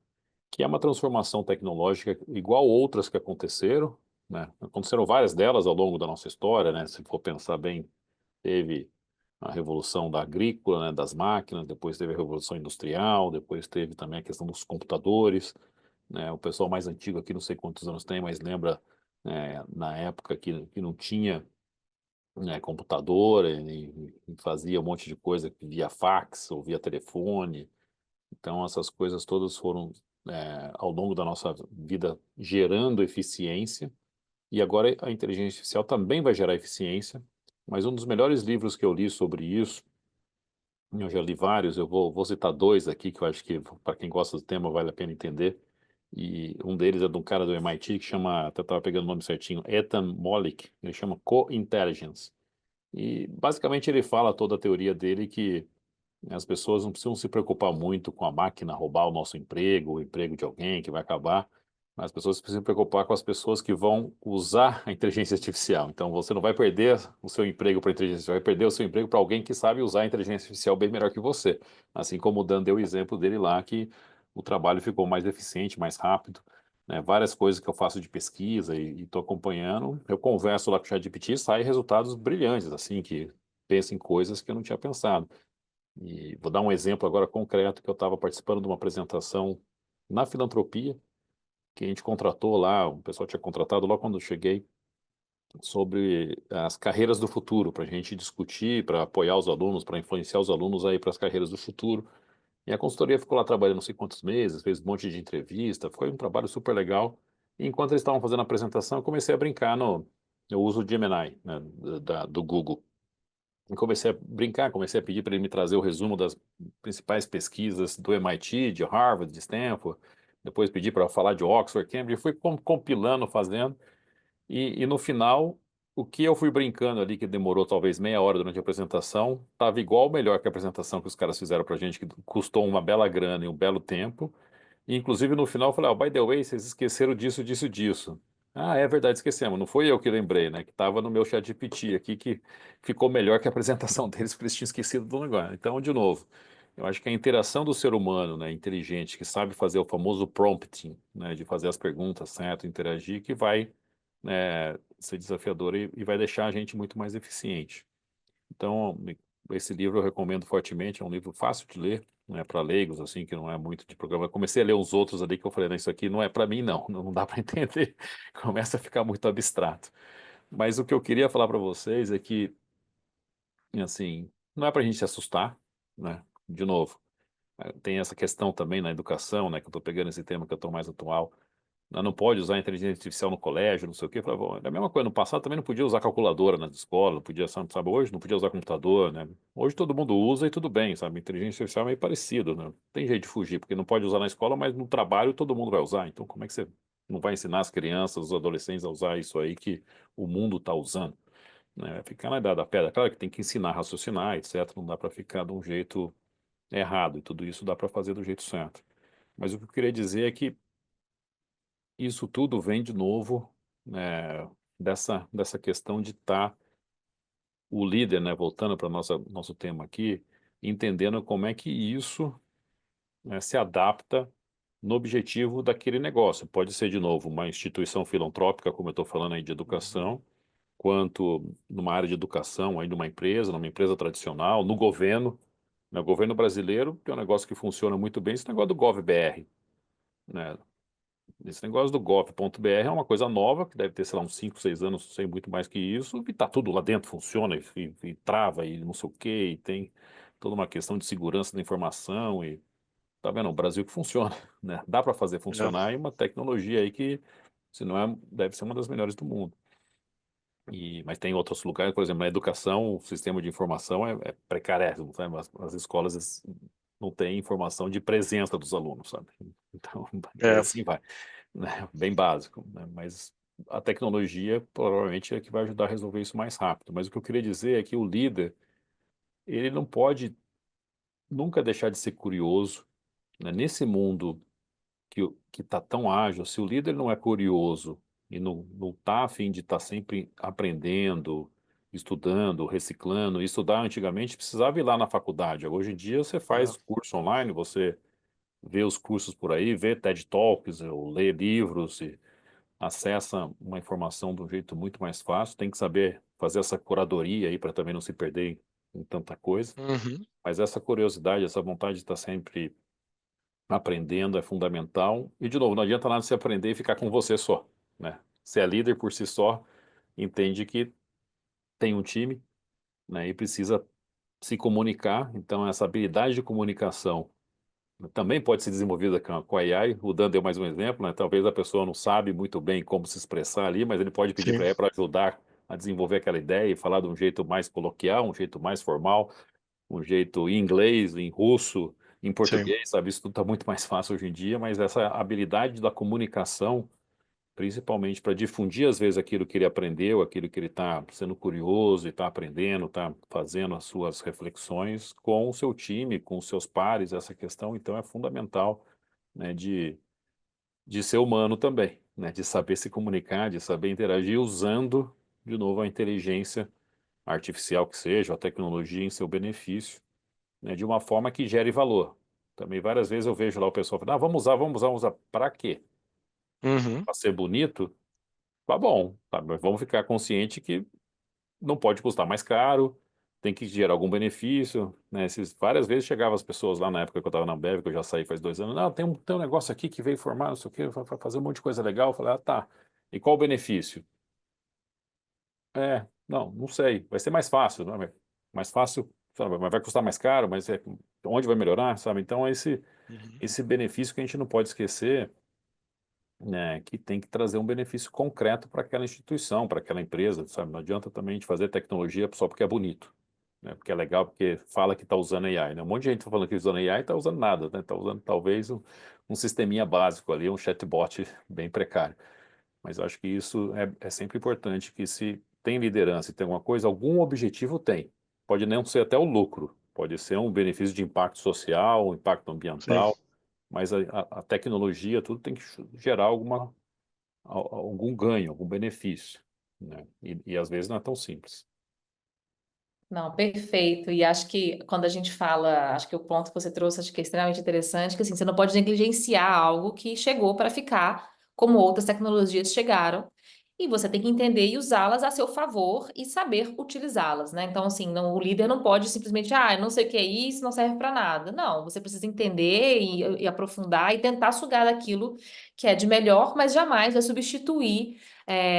que é uma transformação tecnológica igual outras que aconteceram, né? Aconteceram várias delas ao longo da nossa história, né? Se for pensar bem, teve a revolução da agrícola, né, das máquinas, depois teve a revolução industrial, depois teve também a questão dos computadores, né? O pessoal mais antigo aqui, não sei quantos anos tem, mas lembra, na época que não tinha, né, computador e fazia um monte de coisa via fax ou via telefone. Então, essas coisas todas foram, ao longo da nossa vida, gerando eficiência. E agora a inteligência artificial também vai gerar eficiência. Mas um dos melhores livros que eu li sobre isso, eu já li vários, eu vou citar dois aqui que eu acho que, para quem gosta do tema, vale a pena entender. E um deles é de um cara do MIT que chama, até estava pegando o nome certinho, Ethan Mollick, ele chama Co-Intelligence. E basicamente ele fala toda a teoria dele que as pessoas não precisam se preocupar muito com a máquina roubar o nosso emprego, o emprego de alguém que vai acabar. Mas as pessoas precisam se preocupar com as pessoas que vão usar a inteligência artificial. Então você não vai perder o seu emprego para a inteligência artificial, vai perder o seu emprego para alguém que sabe usar a inteligência artificial bem melhor que você. Assim como o Dan deu o exemplo dele lá, que o trabalho ficou mais eficiente, mais rápido. Né? Várias coisas que eu faço de pesquisa e estou acompanhando, eu converso lá com o ChatGPT e saem resultados brilhantes, assim, que pensa em coisas que eu não tinha pensado. E vou dar um exemplo agora concreto, que eu estava participando de uma apresentação na filantropia, que a gente contratou lá, o pessoal tinha contratado logo quando eu cheguei, sobre as carreiras do futuro, para a gente discutir, para apoiar os alunos, para influenciar os alunos aí para as carreiras do futuro. E a consultoria ficou lá trabalhando não sei quantos meses, fez um monte de entrevista, foi um trabalho super legal. E enquanto eles estavam fazendo a apresentação, eu comecei a brincar eu uso o Gemini, né, do Google. E comecei a brincar, comecei a pedir para ele me trazer o resumo das principais pesquisas do MIT, de Harvard, de Stanford. Depois pedi para falar de Oxford, Cambridge. Fui compilando, fazendo. E no final, o que eu fui brincando ali, que demorou talvez meia hora durante a apresentação, estava igual ou melhor que a apresentação que os caras fizeram para a gente, que custou uma bela grana e um belo tempo. E, inclusive, no final, eu falei, by the way, vocês esqueceram disso, disso, disso. Ah, é verdade, esquecemos. Não foi eu que lembrei, né? Que estava no meu chat GPT aqui, que ficou melhor que a apresentação deles, porque eles tinham esquecido do negócio. Então, de novo, eu acho que a interação do ser humano, né, inteligente, que sabe fazer o famoso prompting, né, de fazer as perguntas certo, interagir, que vai, ser desafiador e vai deixar a gente muito mais eficiente. Então, esse livro eu recomendo fortemente, é um livro fácil de ler, né, para leigos, assim, que não é muito de programa. Eu comecei a ler os outros ali que eu falei, não, isso aqui não é para mim, não, não dá para entender. Começa a ficar muito abstrato. Mas o que eu queria falar para vocês é que, assim, não é para a gente se assustar, né? De novo, tem essa questão também na educação, né, que eu estou pegando esse tema que eu estou mais atual. Não pode usar inteligência artificial no colégio, não sei o quê. Eu falava, "Bom, é a mesma coisa, no passado também não podia usar calculadora na escola, não podia, sabe, hoje não podia usar computador, né? Hoje todo mundo usa e tudo bem, sabe? Inteligência artificial é meio parecido, né? Tem jeito de fugir, porque não pode usar na escola, mas no trabalho todo mundo vai usar. Então como é que você não vai ensinar as crianças, os adolescentes a usar isso aí que o mundo está usando? Né? Vai ficar na idade da pedra. Claro que tem que ensinar a raciocinar, etc. Não dá para ficar de um jeito errado, e tudo isso dá para fazer do jeito certo. Mas o que eu queria dizer é que isso tudo vem de novo, dessa questão de estar o líder, né, voltando para nosso tema aqui, entendendo como é que isso, né, se adapta no objetivo daquele negócio. Pode ser, de novo, uma instituição filantrópica, como eu estou falando aí de educação, quanto numa área de educação, aí numa empresa tradicional, no governo. Né, o governo brasileiro tem um negócio que funciona muito bem, esse negócio do GovBR, né? Esse negócio do gov.br é uma coisa nova, que deve ter, sei lá, uns 5, 6 anos, não sei muito mais que isso, e tá tudo lá dentro, funciona, e trava, e não sei o quê, e tem toda uma questão de segurança da informação, e tá vendo? O Brasil que funciona, né? Dá para fazer É. funcionar, e uma tecnologia aí que, se não é, deve ser uma das melhores do mundo. Mas tem outros lugares, por exemplo, na educação, o sistema de informação é precárimo, sabe? As escolas não têm informação de presença dos alunos, sabe? Então, e É. assim vai, né? Bem básico, né? Mas a tecnologia provavelmente é que vai ajudar a resolver isso mais rápido. Mas o que eu queria dizer é que o líder, ele não pode nunca deixar de ser curioso, né? Nesse mundo que está tão ágil, se o líder não é curioso e não está a fim de estar sempre aprendendo, estudando, reciclando, estudar antigamente precisava ir lá na faculdade. Hoje em dia você É. faz curso online, você vê os cursos por aí, vê TED Talks, ou lê livros e acessa uma informação de um jeito muito mais fácil. Tem que saber fazer essa curadoria aí para também não se perder em tanta coisa. Uhum. Mas essa curiosidade, essa vontade de estar sempre aprendendo é fundamental. E, de novo, não adianta nada você aprender e ficar com você só, né? Se é líder por si só, entende que tem um time, né? E precisa se comunicar. Então, essa habilidade de comunicação também pode ser desenvolvida com a AI. O Dan deu mais um exemplo, né? Talvez a pessoa não sabe muito bem como se expressar ali, mas ele pode pedir Sim, para a AI para ajudar a desenvolver aquela ideia e falar de um jeito mais coloquial, um jeito mais formal, um jeito em inglês, em russo, em sim. português, sabe? Isso tudo está muito mais fácil hoje em dia, mas essa habilidade da comunicação, principalmente para difundir às vezes aquilo que ele aprendeu, aquilo que ele está sendo curioso e está aprendendo, está fazendo as suas reflexões com o seu time, com os seus pares, essa questão então é fundamental, né, de ser humano também, né, de saber se comunicar, de saber interagir usando, de novo, a inteligência artificial que seja, a tecnologia em seu benefício, né, de uma forma que gere valor. Também várias vezes eu vejo lá o pessoal falando, ah, vamos usar. Para quê? Uhum. Para ser bonito? Tá bom, tá, mas vamos ficar consciente que não pode custar mais caro, tem que gerar algum benefício, né? Várias vezes chegavam as pessoas lá na época que eu estava na Ambev, que eu já saí faz 2 anos, não, tem um negócio aqui que veio formar, não sei o quê, vai fazer um monte de coisa legal. Eu falei, ah, tá. E qual o benefício? Não sei, vai ser mais fácil, não é? Mais fácil, sabe? Mas vai custar mais caro, mas onde vai melhorar, sabe? Então, Uhum. esse benefício que a gente não pode esquecer, né, que tem que trazer um benefício concreto para aquela instituição, para aquela empresa, sabe? Não adianta também a gente fazer tecnologia só porque é bonito, né? Porque é legal, porque fala que está usando AI, né? Um monte de gente está falando que está usando AI e está usando nada, né? Está usando talvez um sisteminha básico ali, um chatbot bem precário. Mas eu acho que isso é sempre importante, que se tem liderança e tem alguma coisa, algum objetivo tem. Pode não ser até o lucro, pode ser um benefício de impacto social, um impacto Sim. ambiental, mas a tecnologia, tudo tem que gerar algum ganho, algum benefício, né? E às vezes não é tão simples. Não, perfeito. E acho que quando a gente fala, acho que o ponto que você trouxe acho que é extremamente interessante, que assim, você não pode negligenciar algo que chegou para ficar, como outras tecnologias chegaram, e você tem que entender e usá-las a seu favor e saber utilizá-las, né? Então, assim, não, o líder não pode simplesmente, eu não sei o que é isso, não serve para nada. Não, você precisa entender e aprofundar e tentar sugar daquilo que é de melhor, mas jamais vai substituir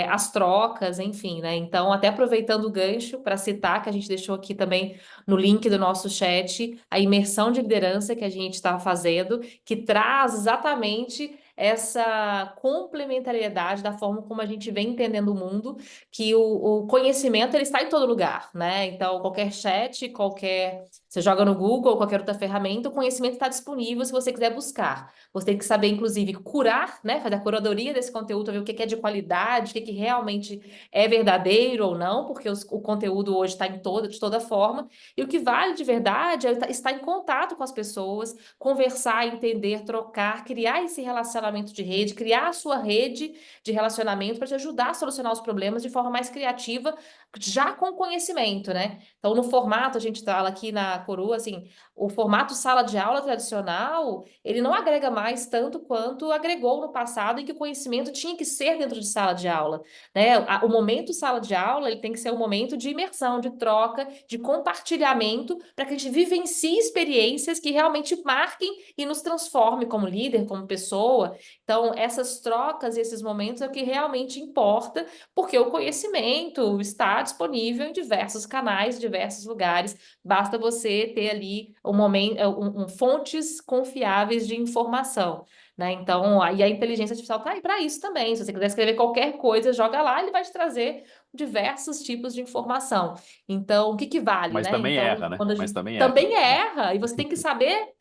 as trocas, enfim, né? Então, até aproveitando o gancho para citar, que a gente deixou aqui também no link do nosso chat, a imersão de liderança que a gente está fazendo, que traz exatamente essa complementariedade da forma como a gente vem entendendo o mundo, que o conhecimento ele está em todo lugar, né? Então, qualquer chat, você joga no Google, qualquer outra ferramenta, o conhecimento está disponível se você quiser buscar. Você tem que saber, inclusive, curar, né? Fazer a curadoria desse conteúdo, ver o que é de qualidade, o que realmente é verdadeiro ou não, porque o conteúdo hoje está de toda forma. E o que vale de verdade é estar em contato com as pessoas, conversar, entender, trocar, criar esse relacionamento de rede, criar a sua rede de relacionamento para te ajudar a solucionar os problemas de forma mais criativa, já com conhecimento, né? Então, no formato, a gente fala aqui na Coroa, assim, o formato sala de aula tradicional, ele não agrega mais tanto quanto agregou no passado, em que o conhecimento tinha que ser dentro de sala de aula, né? O momento sala de aula, ele tem que ser um momento de imersão, de troca, de compartilhamento, para que a gente vivencie experiências que realmente marquem e nos transforme como líder, como pessoa, pessoa. Então, essas trocas e esses momentos é o que realmente importa, porque o conhecimento está disponível em diversos canais, diversos lugares. Basta você ter ali fontes confiáveis de informação, né? Então, aí a inteligência artificial está aí para isso também. Se você quiser escrever qualquer coisa, joga lá, ele vai te trazer diversos tipos de informação. Então, o que que vale, Mas né? também Então, erra, né? quando a Mas gente também erra. também erra, e você tem que saber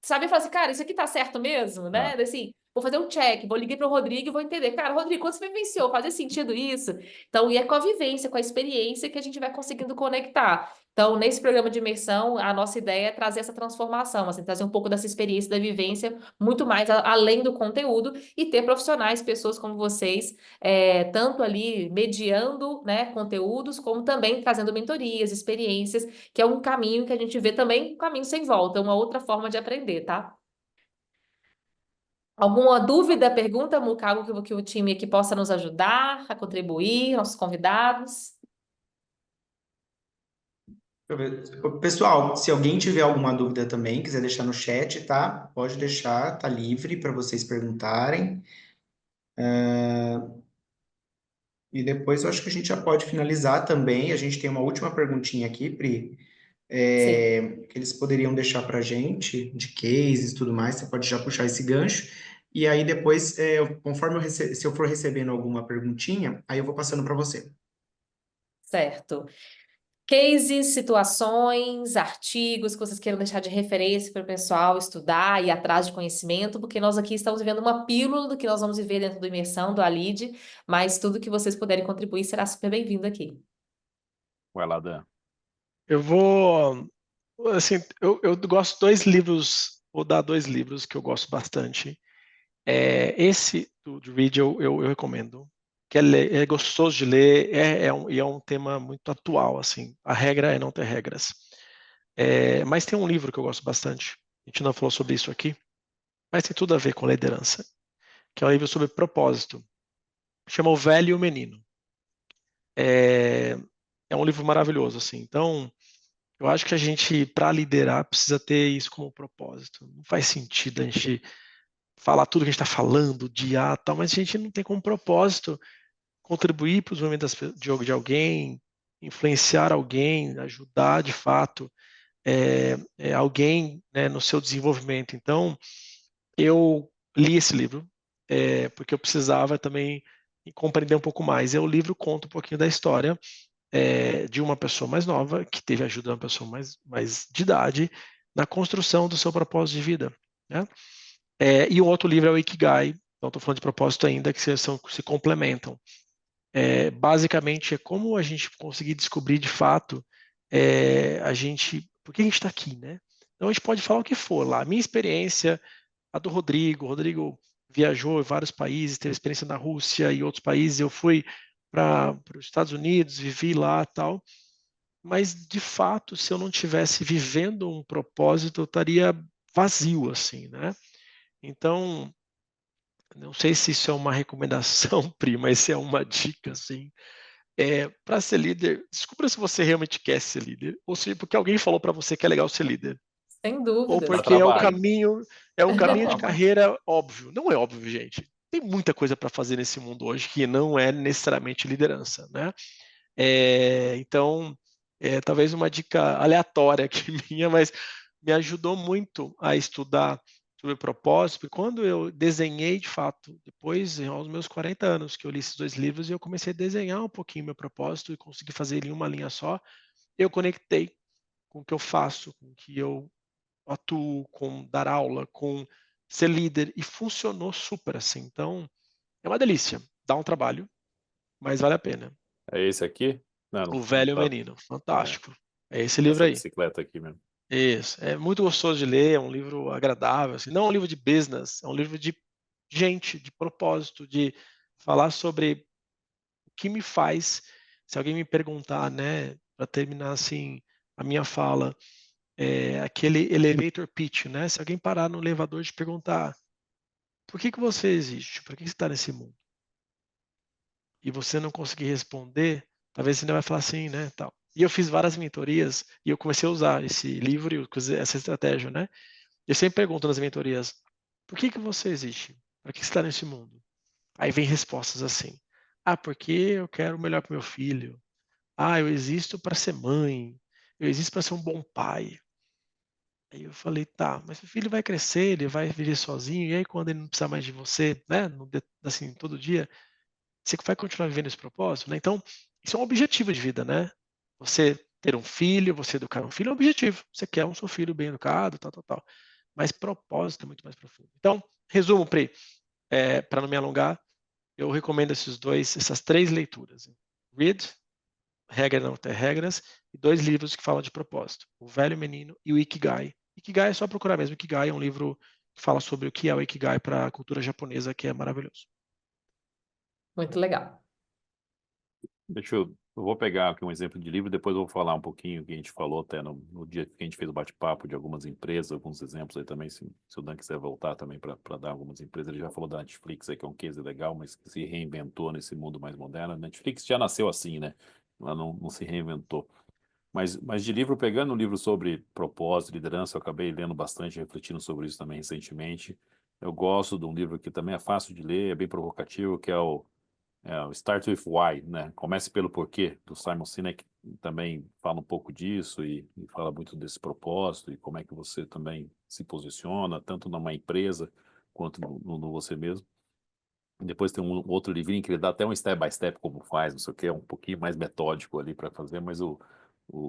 falar assim, cara, isso aqui tá certo mesmo, né? Ah, Assim, vou fazer um check, vou ligar para o Rodrigo e vou entender. Cara, Rodrigo, quando você vivenciou, fazia sentido isso? Então, e é com a vivência, com a experiência que a gente vai conseguindo conectar. Então, nesse programa de imersão, a nossa ideia é trazer essa transformação, assim, trazer um pouco dessa experiência, da vivência, muito mais além do conteúdo, e ter profissionais, pessoas como vocês, tanto ali mediando, né, conteúdos, como também trazendo mentorias, experiências, que é um caminho que a gente vê também, um caminho sem volta, uma outra forma de aprender, tá? Alguma dúvida, pergunta, Muca, algo que o time aqui possa nos ajudar a contribuir, nossos convidados? Deixa eu ver. Pessoal, se alguém tiver alguma dúvida também, quiser deixar no chat, tá? Pode deixar, tá livre para vocês perguntarem. E depois eu acho que a gente já pode finalizar também. A gente tem uma última perguntinha aqui, Pri, Sim, que eles poderiam deixar para a gente, de cases e tudo mais. Você pode já puxar esse gancho. E aí depois, conforme se eu for recebendo alguma perguntinha, aí eu vou passando para você. certo. Cases, situações, artigos que vocês queiram deixar de referência para o pessoal estudar e ir atrás de conhecimento, porque nós aqui estamos vivendo uma pílula do que nós vamos viver dentro do Imersão, do Alid, mas tudo que vocês puderem contribuir será super bem-vindo aqui. vai lá, Dan. Eu vou, assim, eu gosto de dois livros, vou dar dois livros que eu gosto bastante. Esse do Reed eu recomendo, que é gostoso de ler, e é um tema muito atual, assim. A regra é não ter regras. Mas tem um livro que eu gosto bastante, a gente não falou sobre isso aqui, mas tem tudo a ver com liderança, que é um livro sobre propósito. Chama O Velho e o Menino. É, é um livro maravilhoso, assim. Então, eu acho que a gente, para liderar, precisa ter isso como propósito. Não faz sentido a gente falar tudo que a gente está falando, tal, mas a gente não tem como propósito contribuir para os movimentos de alguém, influenciar alguém, ajudar de fato alguém, né, no seu desenvolvimento. Então, eu li esse livro porque eu precisava também compreender um pouco mais. E o livro conta um pouquinho da história de uma pessoa mais nova que teve ajuda de uma pessoa mais de idade na construção do seu propósito de vida, né? E o outro livro é o Ikigai, então estou falando de propósito ainda, que se complementam. Basicamente, é como a gente conseguir descobrir de fato por que a gente está aqui, né? Então a gente pode falar o que for lá. A minha experiência, a do Rodrigo. O Rodrigo viajou em vários países, teve experiência na Rússia e outros países. Eu fui para os Estados Unidos, vivi lá tal. Mas, de fato, se eu não tivesse vivendo um propósito, eu estaria vazio, assim, né? Então, não sei se isso é uma recomendação, Pri, mas se é uma dica, assim. Para ser líder, descubra se você realmente quer ser líder, ou se porque alguém falou para você que é legal ser líder, Sem ou dúvidas. Dá porque trabalho. é um caminho de carreira óbvio. Não é óbvio, gente. Tem muita coisa para fazer nesse mundo hoje que não é necessariamente liderança, né? Então, talvez uma dica aleatória aqui minha, mas me ajudou muito a estudar sobre propósito, porque quando eu desenhei de fato, depois, aos meus 40 anos, que eu li esses dois livros, e eu comecei a desenhar um pouquinho meu propósito e consegui fazer ele em uma linha só, eu conectei com o que eu faço, com o que eu atuo, com dar aula, com ser líder, e funcionou super assim. Então, é uma delícia. Dá um trabalho, mas vale a pena. É esse aqui? Não, O não Velho e o tá. Menino, fantástico. É esse livro Essa aí. bicicleta aqui mesmo. Isso, é muito gostoso de ler, é um livro agradável, assim. Não é um livro de business, é um livro de gente, de propósito, de falar sobre o que me faz. Se alguém me perguntar, né, para terminar assim a minha fala, aquele elevator pitch, né? Se alguém parar no elevador e te perguntar, por que você existe? Por que você está nesse mundo? E você não conseguir responder, talvez você ainda vai falar assim, né, tal. E eu fiz várias mentorias e eu comecei a usar esse livro e essa estratégia, né? Eu sempre pergunto nas mentorias, por que você existe? Para que você está nesse mundo? Aí vem respostas assim: ah, porque eu quero o melhor para meu filho. Ah, eu existo para ser mãe. Eu existo para ser um bom pai. Aí eu falei, tá, mas o filho vai crescer, ele vai viver sozinho, e aí quando ele não precisar mais de você, né, assim, todo dia, você vai continuar vivendo esse propósito, né? Então, isso é um objetivo de vida, né? Você ter um filho, você educar um filho é um objetivo. Você quer um seu filho bem educado, tal, tal, tal. Mas propósito é muito mais profundo. Então, resumo, Pri, para não me alongar, eu recomendo essas 3 leituras. Read, Regra Não Ter Regras, e 2 livros que falam de propósito, O Velho Menino e o Ikigai. Ikigai é só procurar mesmo, Ikigai é um livro que fala sobre o que é o Ikigai para a cultura japonesa, que é maravilhoso. Muito legal. Eu vou pegar aqui um exemplo de livro, depois eu vou falar um pouquinho que a gente falou até no dia que a gente fez o bate-papo de algumas empresas, alguns exemplos aí também, se o Dan quiser voltar também para dar algumas empresas. Ele já falou da Netflix aí, que é um case legal, mas que se reinventou nesse mundo mais moderno. A Netflix já nasceu assim, né? Ela não se reinventou. Mas de livro, pegando um livro sobre propósito, liderança, eu acabei lendo bastante, refletindo sobre isso também recentemente. Eu gosto de um livro que também é fácil de ler, é bem provocativo, que é o Start with Why, né? Comece pelo porquê, do Simon Sinek, também fala um pouco disso e fala muito desse propósito e como é que você também se posiciona, tanto numa empresa quanto no você mesmo. E depois tem um outro livrinho que ele dá até um step by step como faz, não sei o que, é um pouquinho mais metódico ali para fazer, mas o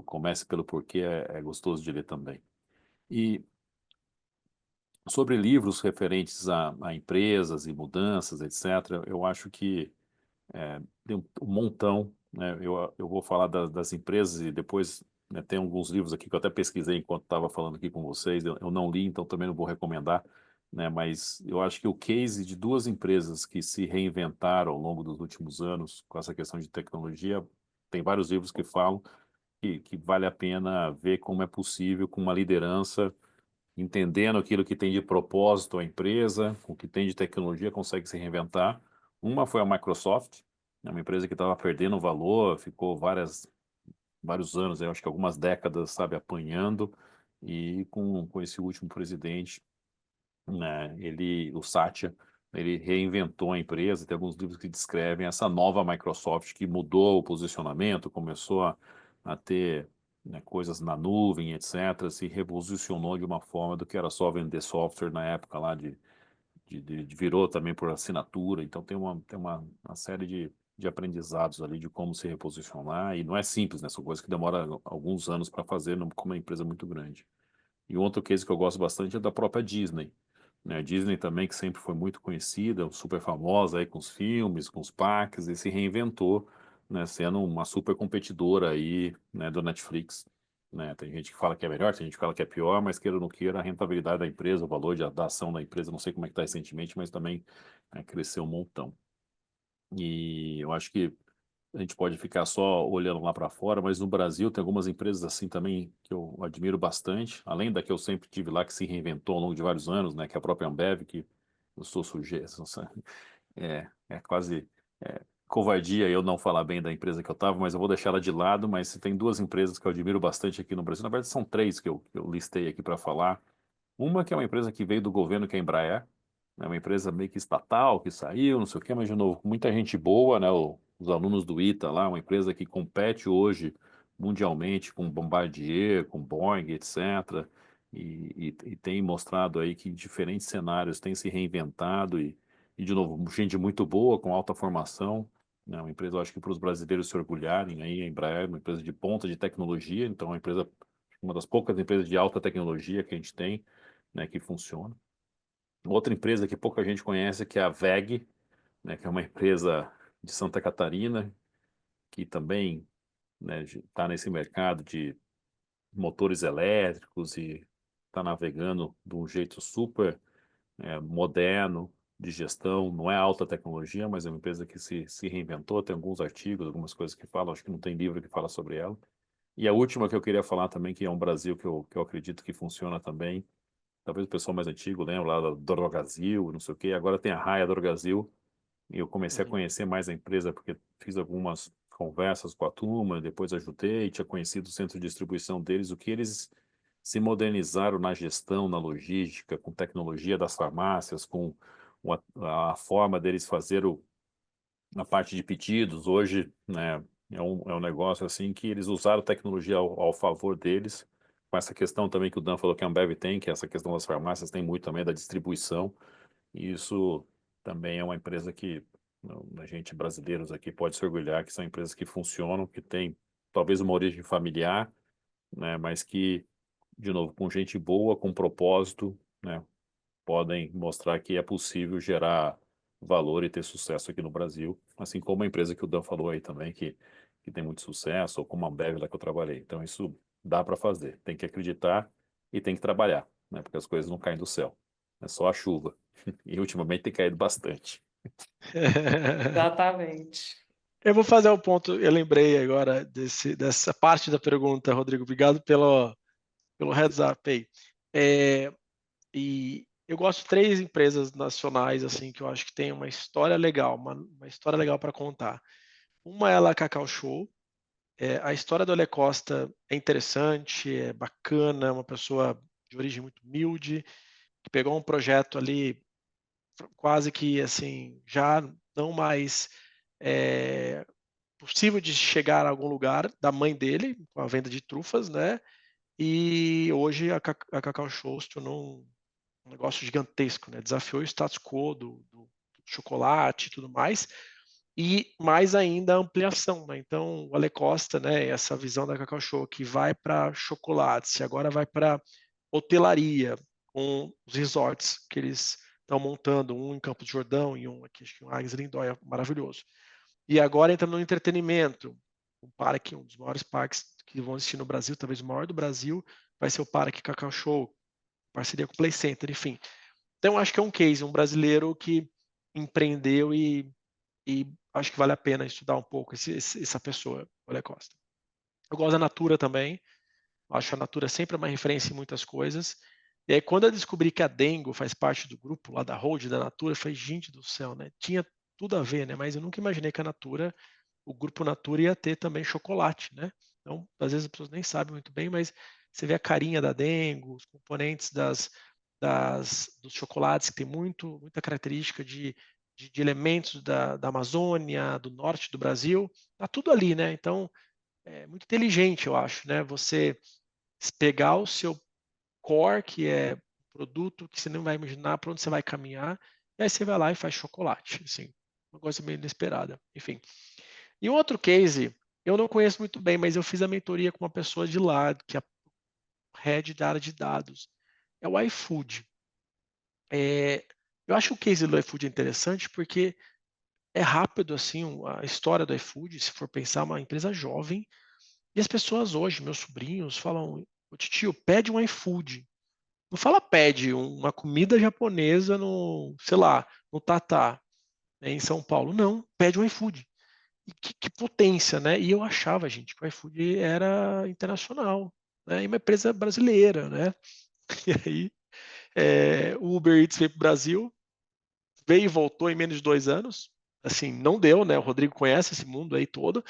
Comece pelo porquê é gostoso de ler também. E sobre livros referentes a empresas e mudanças, etc., eu acho que tem um montão, né? Eu vou falar das empresas e depois, né, tem alguns livros aqui que eu até pesquisei enquanto estava falando aqui com vocês. Eu não li, então também não vou recomendar, né? Mas eu acho que o case de 2 empresas que se reinventaram ao longo dos últimos anos com essa questão de tecnologia, tem vários livros que falam que vale a pena ver como é possível com uma liderança entendendo aquilo que tem de propósito a empresa, o que tem de tecnologia, consegue se reinventar. Uma foi a Microsoft, é uma empresa que estava perdendo valor, ficou vários anos, eu acho que algumas décadas, sabe, apanhando, e com esse último presidente, né, o Satya, ele reinventou a empresa. Tem alguns livros que descrevem essa nova Microsoft que mudou o posicionamento, começou a ter, né, coisas na nuvem, etc., se reposicionou de uma forma do que era só vender software na época lá virou também por assinatura. Então tem uma série de aprendizados ali de como se reposicionar, e não é simples, né? São coisas que demoram alguns anos para fazer como uma empresa muito grande. E outro case que eu gosto bastante é da própria Disney, né? A Disney também, que sempre foi muito conhecida, super famosa aí com os filmes, com os parques, e se reinventou, né? Sendo uma super competidora aí, né, do Netflix, né? Tem gente que fala que é melhor, tem gente que fala que é pior, mas queira ou não queira, a rentabilidade da empresa, o valor da ação da empresa, não sei como é que está recentemente, mas também, né, cresceu um montão. E eu acho que a gente pode ficar só olhando lá para fora, mas no Brasil tem algumas empresas assim também que eu admiro bastante, além da que eu sempre tive lá, que se reinventou ao longo de vários anos, né, que é a própria Ambev, que eu sou sujeito, é quase covardia eu não falar bem da empresa que eu estava, mas eu vou deixar ela de lado. Mas tem 2 empresas que eu admiro bastante aqui no Brasil, na verdade são 3 que eu listei aqui para falar. Uma que é uma empresa que veio do governo, que é a Embraer, né, uma empresa meio que estatal, que saiu, não sei o quê, mas de novo, com muita gente boa, né, os alunos do ITA lá, uma empresa que compete hoje mundialmente com Bombardier, com Boeing, etc. E tem mostrado aí que em diferentes cenários tem se reinventado e de novo, gente muito boa, com alta formação, né, uma empresa, eu acho que para os brasileiros se orgulharem aí, a Embraer, uma empresa de ponta de tecnologia, então uma empresa, uma das poucas empresas de alta tecnologia que a gente tem, né, que funciona. Outra empresa que pouca gente conhece, que é a WEG, né, que é uma empresa de Santa Catarina, que também, né, está nesse mercado de motores elétricos e está navegando de um jeito super moderno de gestão. Não é alta tecnologia, mas é uma empresa que se reinventou. Tem alguns artigos, algumas coisas que falam, acho que não tem livro que fala sobre ela. E a última que eu queria falar também, que é um Brasil que eu acredito que funciona também. Talvez o pessoal mais antigo lembra lá da Drogasil, não sei o quê. Agora tem a Raia Drogasil. E eu comecei a Uhum. conhecer mais a empresa porque fiz algumas conversas com a turma, depois ajudei, tinha conhecido o centro de distribuição deles, o que eles se modernizaram na gestão, na logística, com tecnologia das farmácias, com a forma deles fazer na parte de pedidos. Hoje, né, é um negócio assim que eles usaram tecnologia ao favor deles, com essa questão também que o Dan falou que a Ambev tem, que é essa questão das farmácias, tem muito também da distribuição, e isso também é uma empresa que a gente, brasileiros aqui, pode se orgulhar que são empresas que funcionam, que têm talvez uma origem familiar, né, mas que, de novo, com gente boa, com propósito, né, podem mostrar que é possível gerar valor e ter sucesso aqui no Brasil, assim como a empresa que o Dan falou aí também, que tem muito sucesso, ou como a Ambev lá que eu trabalhei. Então, isso dá para fazer. Tem que acreditar e tem que trabalhar, né, porque as coisas não caem do céu. É só a chuva. E ultimamente tem caído bastante. Exatamente. Eu vou fazer um ponto, eu lembrei agora dessa parte da pergunta, Rodrigo. Obrigado pelo heads up aí. E eu gosto de 3 empresas nacionais assim que eu acho que tem uma história legal, uma história legal para contar. Uma é a Cacau Show. A história do Ale Costa é interessante, é bacana, é uma pessoa de origem muito humilde, que pegou um projeto ali quase que assim, já não mais possível de chegar a algum lugar da mãe dele, com a venda de trufas, né? E hoje a Cacau Show se tornou um negócio gigantesco, né? Desafiou o status quo do chocolate e tudo mais, e mais ainda a ampliação, né? Então, o Ale Costa, né? Essa visão da Cacau Show que vai para chocolates, e agora vai para hotelaria, com os resorts que eles estão montando, um em Campos do Jordão e um aqui, acho que em Águas Lindóia, maravilhoso. E agora entra no entretenimento, um dos maiores parques que vão existir no Brasil, talvez o maior do Brasil, vai ser o Parque Cacau Show, parceria com o Play Center, enfim. Então, acho que é um case, um brasileiro que empreendeu e acho que vale a pena estudar um pouco essa pessoa, Olha Costa. Eu gosto da Natura também, acho a Natura sempre uma referência em muitas coisas. E aí, quando eu descobri que a Dengo faz parte do grupo lá da Hold da Natura, eu falei, gente do céu, né? Tinha tudo a ver, né? Mas eu nunca imaginei que a Natura, o grupo Natura ia ter também chocolate, né? Então, às vezes as pessoas nem sabem muito bem, mas você vê a carinha da Dengo, os componentes dos chocolates, que tem muita característica de elementos da Amazônia, do norte do Brasil, tá tudo ali, né? Então, é muito inteligente, eu acho, né? Você pegar o seu core, que é produto que você não vai imaginar para onde você vai caminhar, e aí você vai lá e faz chocolate, assim, uma coisa meio inesperada, enfim. E um outro case, eu não conheço muito bem, mas eu fiz a mentoria com uma pessoa de lá, que é a head da área de dados, é o iFood. Eu acho que o case do iFood é interessante porque é rápido, assim, a história do iFood, se for pensar, uma empresa jovem, e as pessoas hoje, meus sobrinhos, falam, ô tio, pede um iFood. Não fala pede uma comida japonesa no, sei lá, no Tatá, né, em São Paulo. Não, pede um iFood. E que potência, né? E eu achava, gente, que o iFood era internacional, né? E uma empresa brasileira, né? E aí, o Uber Eats veio para o Brasil, veio e voltou em menos de 2 anos. Assim, não deu, né? O Rodrigo conhece esse mundo aí todo.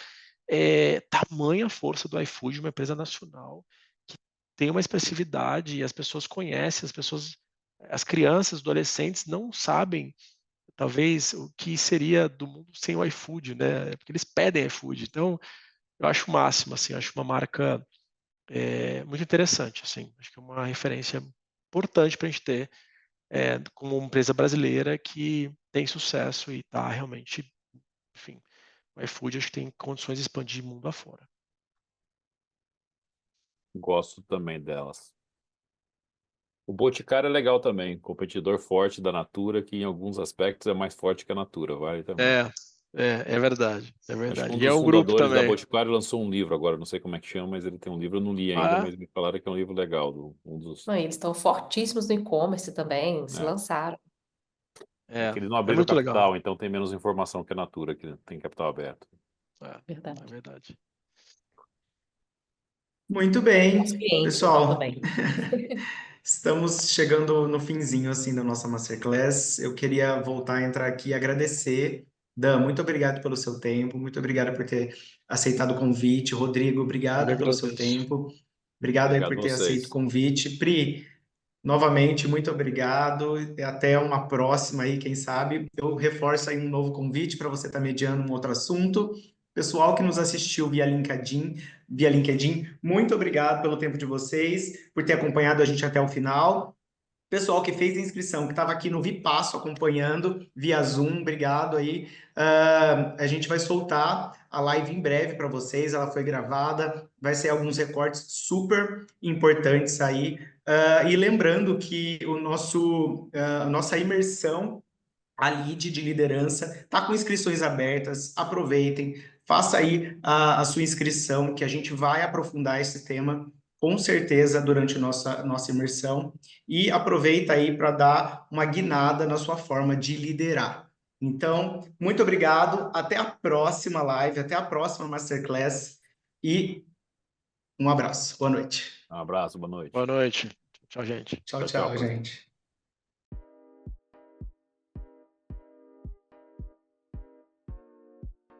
Tamanha força do iFood, uma empresa nacional que tem uma expressividade e as pessoas conhecem, as crianças, adolescentes não sabem, talvez, o que seria do mundo sem o iFood, né? Porque eles pedem iFood. Então, eu acho o máximo, assim, acho uma marca muito interessante, assim. Acho que é uma referência importante para a gente ter como uma empresa brasileira que tem sucesso e está realmente, enfim, o iFood acho que tem condições de expandir mundo afora. Gosto também delas. O Boticário é legal também, competidor forte da Natura, que em alguns aspectos é mais forte que a Natura, vale também. É verdade, é Acho que verdade. um E é dos um grupo fundadores da também. Boticário lançou um livro agora, não sei como é que chama, mas ele tem um livro, eu não li ainda, Ah, mas me falaram que é um livro legal, um dos... Não, e eles estão fortíssimos no e-commerce também, se né? lançaram. É que eles não é abriram muito legal. capital, então tem menos informação que a Natura, que tem capital aberto. É Verdade. verdade. Muito Nosso bem, cliente lá pessoal. também. Estamos chegando no finzinho assim da nossa masterclass. Eu queria voltar a entrar aqui e agradecer. Dan, muito obrigado pelo seu tempo, muito obrigado por ter aceitado o convite. Rodrigo, Eu que obrigado pelo seu agradeço. tempo. Obrigado aí Obrigado por a ter aceito o vocês. convite. Pri, Novamente, muito obrigado e até uma próxima aí, quem sabe. Eu reforço aí um novo convite para você estar mediando um outro assunto. Pessoal que nos assistiu via LinkedIn, muito obrigado pelo tempo de vocês, por ter acompanhado a gente até o final. Pessoal que fez a inscrição, que estava aqui no Vipasso acompanhando via Zoom, obrigado aí. A gente vai soltar a live em breve para vocês, ela foi gravada, vai ser alguns recortes super importantes aí. E lembrando que a nossa imersão, a lead de liderança, está com inscrições abertas, aproveitem, faça aí a sua inscrição, que a gente vai aprofundar esse tema com certeza durante nossa imersão, e aproveita aí para dar uma guinada na sua forma de liderar. Então, muito obrigado, até a próxima live, até a próxima Masterclass, e um abraço, boa noite. Um abraço, boa noite. Boa noite. Tchau, gente. Tchau, Tchau, tchau, tchau, pessoal. gente.